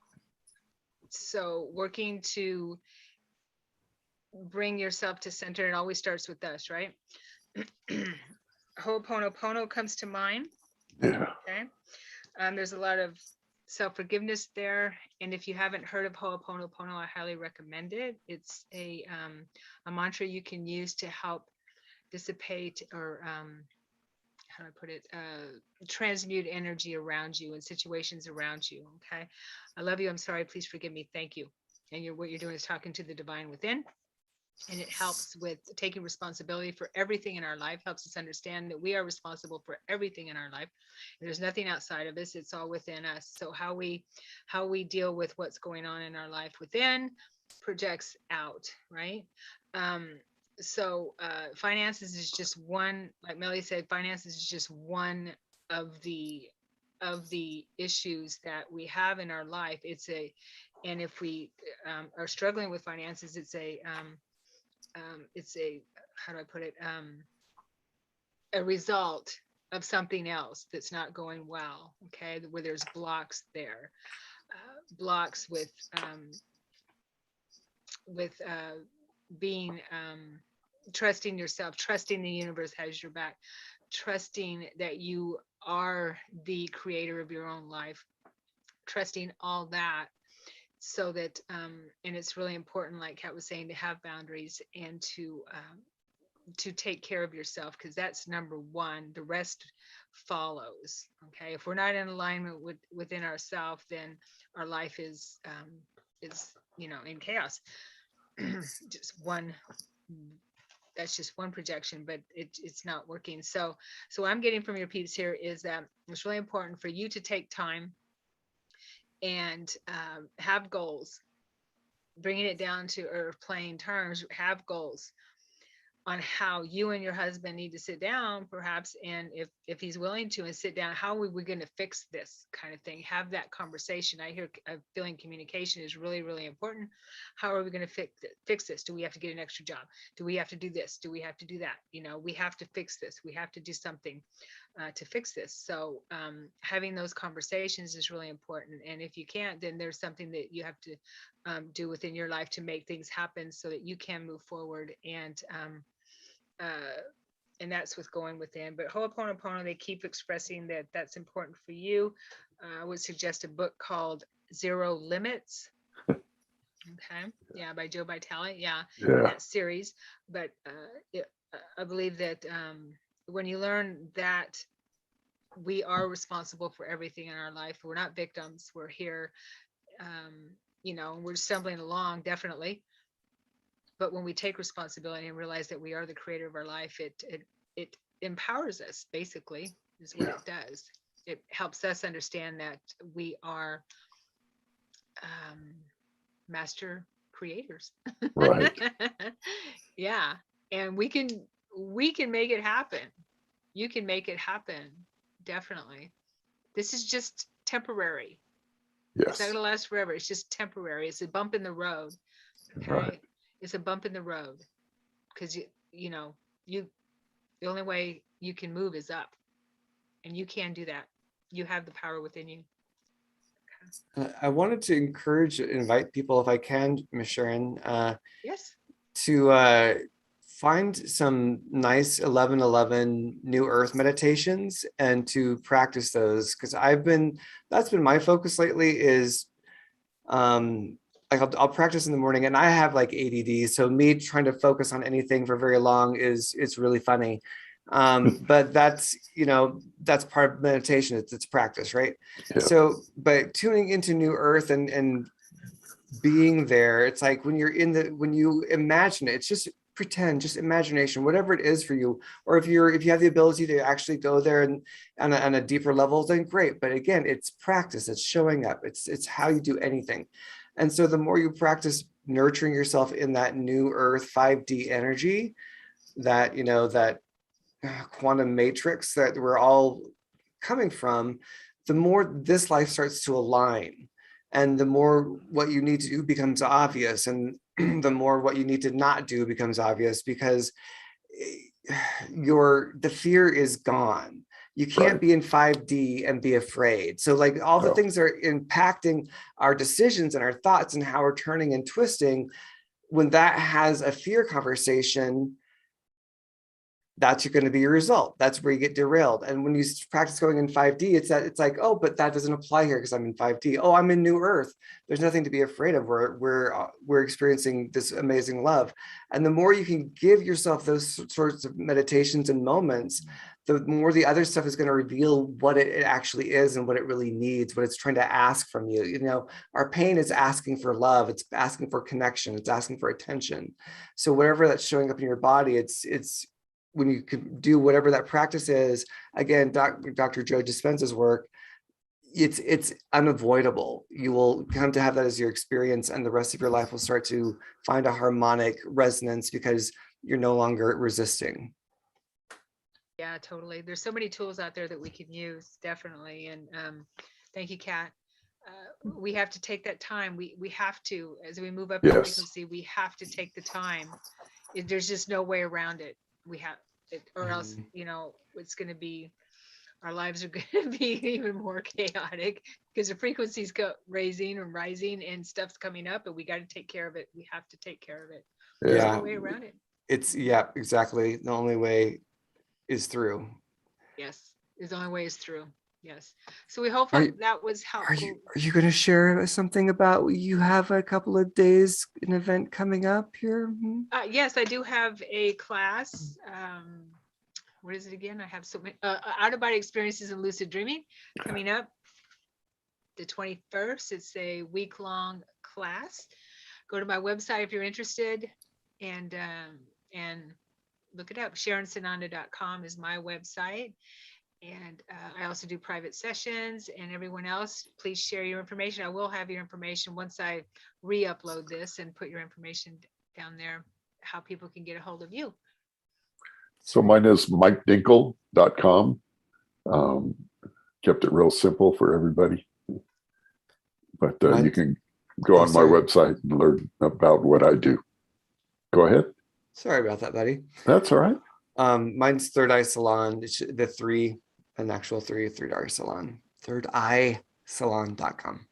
So working to bring yourself to center, it always starts with us, right? Ho'oponopono comes to mind. Yeah. Okay. There's a lot of self-forgiveness there. And if you haven't heard of Ho'oponopono, I highly recommend it. It's a mantra you can use to help dissipate, or how do I put it, transmute energy around you and situations around you. Okay. I love you. I'm sorry. Please forgive me. Thank you. And what you're doing is talking to the divine within. And it helps with taking responsibility for everything in our life, helps us understand that we are responsible for everything in our life. And there's nothing outside of us. It's all within us. So how we deal with what's going on in our life within projects out, right? finances is just one, like Melly said, finances is just one of the issues that we have in our life. And if we are struggling with finances, it's a how do I put it? A result of something else that's not going well. Okay, where there's blocks there, blocks with being trusting yourself, trusting the universe has your back, trusting that you are the creator of your own life, trusting all that, so that and it's really important, like Kat was saying, to have boundaries and to take care of yourself, because that's number one. The rest follows. Okay, if we're not in alignment within ourselves, then our life is in chaos. Just one, that's just one projection, but it's not working. So what I'm getting from your peeps here is that it's really important for you to take time and have goals, bringing it down to earth plane terms. Have goals on how you and your husband need to sit down, perhaps, and if he's willing to, and sit down, how are we going to fix this kind of thing? Have that conversation. I'm feeling communication is really, really important. How are we going to fix this? Do we have to get an extra job? Do we have to do this? Do we have to do that? We have to fix this. We have to do something to fix this. So having those conversations is really important. And if you can't, then there's something that you have to do within your life to make things happen so that you can move forward. And that's with going within. But Ho'oponopono, they keep expressing that that's important for you. I would suggest a book called Zero Limits. Okay, yeah, by Joe Vitale. Yeah, that series. But I believe that when you learn that we are responsible for everything in our life, we're not victims. We're here, we're stumbling along, definitely. But when we take responsibility and realize that we are the creator of our life, it empowers us, basically, is what it does. It helps us understand that we are master creators. Right. Yeah. And we can make it happen. You can make it happen. Definitely. This is just temporary. Yes. It's not going to last forever. It's just temporary. It's a bump in the road. Okay. Right. It's a bump in the road, because the only way you can move is up, and you can do that. You have the power within you. I wanted to invite people, if I can, Ms. Sharon, Yes. to find some nice 11:11 New Earth meditations and to practice those, because that's been my focus lately. Is like I'll practice in the morning, and I have like ADD, so me trying to focus on anything for very long it's really funny. But that's part of meditation. It's practice, right? Yeah. So, but tuning into New Earth and being there, it's like when you imagine it, it's just pretend, just imagination, whatever it is for you. Or if you have the ability to actually go there and on a deeper level, then great. But again, it's practice. It's showing up. It's how you do anything. And so the more you practice nurturing yourself in that New Earth 5D energy, that quantum matrix that we're all coming from, the more this life starts to align, and the more what you need to do becomes obvious, and the more what you need to not do becomes obvious, because the fear is gone. You can't be in 5D and be afraid. So like all the things that are impacting our decisions and our thoughts and how we're turning and twisting, when that has a fear conversation, that's going to be your result. That's where you get derailed. And when you practice going in 5D, it's like, oh, but that doesn't apply here because I'm in 5D. Oh, I'm in New Earth. There's nothing to be afraid of. We're experiencing this amazing love. And the more you can give yourself those sorts of meditations and moments, the more the other stuff is going to reveal what it actually is and what it really needs, what it's trying to ask from you. Our pain is asking for love. It's asking for connection. It's asking for attention. So whatever that's showing up in your body, it's when you can do whatever that practice is, again, Dr. Joe Dispenza's work, it's unavoidable. You will come to have that as your experience, and the rest of your life will start to find a harmonic resonance because you're no longer resisting. Yeah, totally. There's so many tools out there that we can use, definitely. And thank you, Kat. We have to take that time. We have to, as we move up in Yes. frequency, we have to take the time. There's just no way around it. We have it, or else, it's going to be, our lives are going to be even more chaotic because the frequencies go raising and rising and stuff's coming up, and we got to take care of it. We have to take care of it. There's Yeah. no way around it. It's exactly. The only way is through. Yes. The only way is through. Yes. So we hope that was helpful. Are you going to share something about, you have a couple of days, an event coming up here? Yes, I do have a class. What is it again? I have so many out-of-body experiences and lucid dreaming coming up the 21st. It's a week-long class. Go to my website if you're interested, and look it up. SharonSonata.com is my website. And I also do private sessions, and everyone else, please share your information. I will have your information once I re-upload this and put your information down there, how people can get a hold of you. So mine is MikeDinkle.com. Kept it real simple for everybody. But you can go on my website and learn about what I do. Go ahead. Sorry about that, buddy. That's all right. Mine's Third Eye Salon. It's the three, an actual Third Eye Salon. ThirdEyeSalon.com.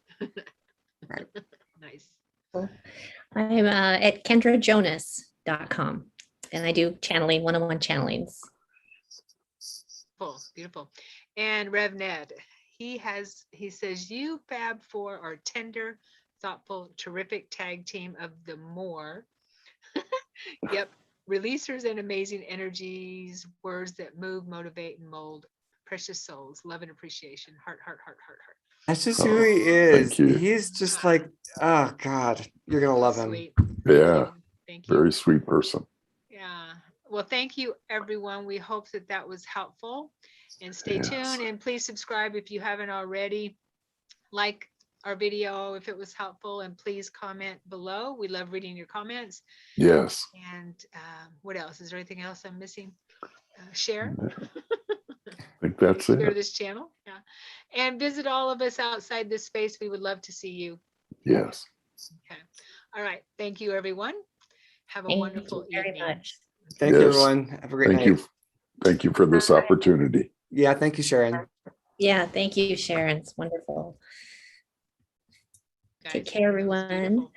Right. Nice. I'm at KendraJonas.com, and I do channeling, one-on-one channelings. Cool, beautiful. And Rev Ned, he says, you Fab Four are tender, thoughtful, terrific tag team of the more. Yep. Releasers and amazing energies, words that move, motivate, and mold. Precious souls, love and appreciation. Heart, heart, heart, heart, heart. That's just who he is. Thank you. He's just like, oh God, you're gonna love him. Sweet. Yeah. Thank you. Very sweet person. Yeah. Well, thank you, everyone. We hope that was helpful. And stay tuned, and please subscribe if you haven't already. Like our video if it was helpful, and please comment below. We love reading your comments. Yes. And what else? Is there anything else I'm missing? Share. I think that's Share it. this channel. Yeah. And visit all of us outside this space. We would love to see you. Yes. Okay. All right. Thank you, everyone. Have a Thank wonderful you very evening. much. Thank you, Yes. everyone. Have a great Thank night. you. Thank you for this opportunity. Yeah, thank you, Sharon. Yeah, thank you, Sharon. It's wonderful. Guys, Take care, that was everyone. beautiful.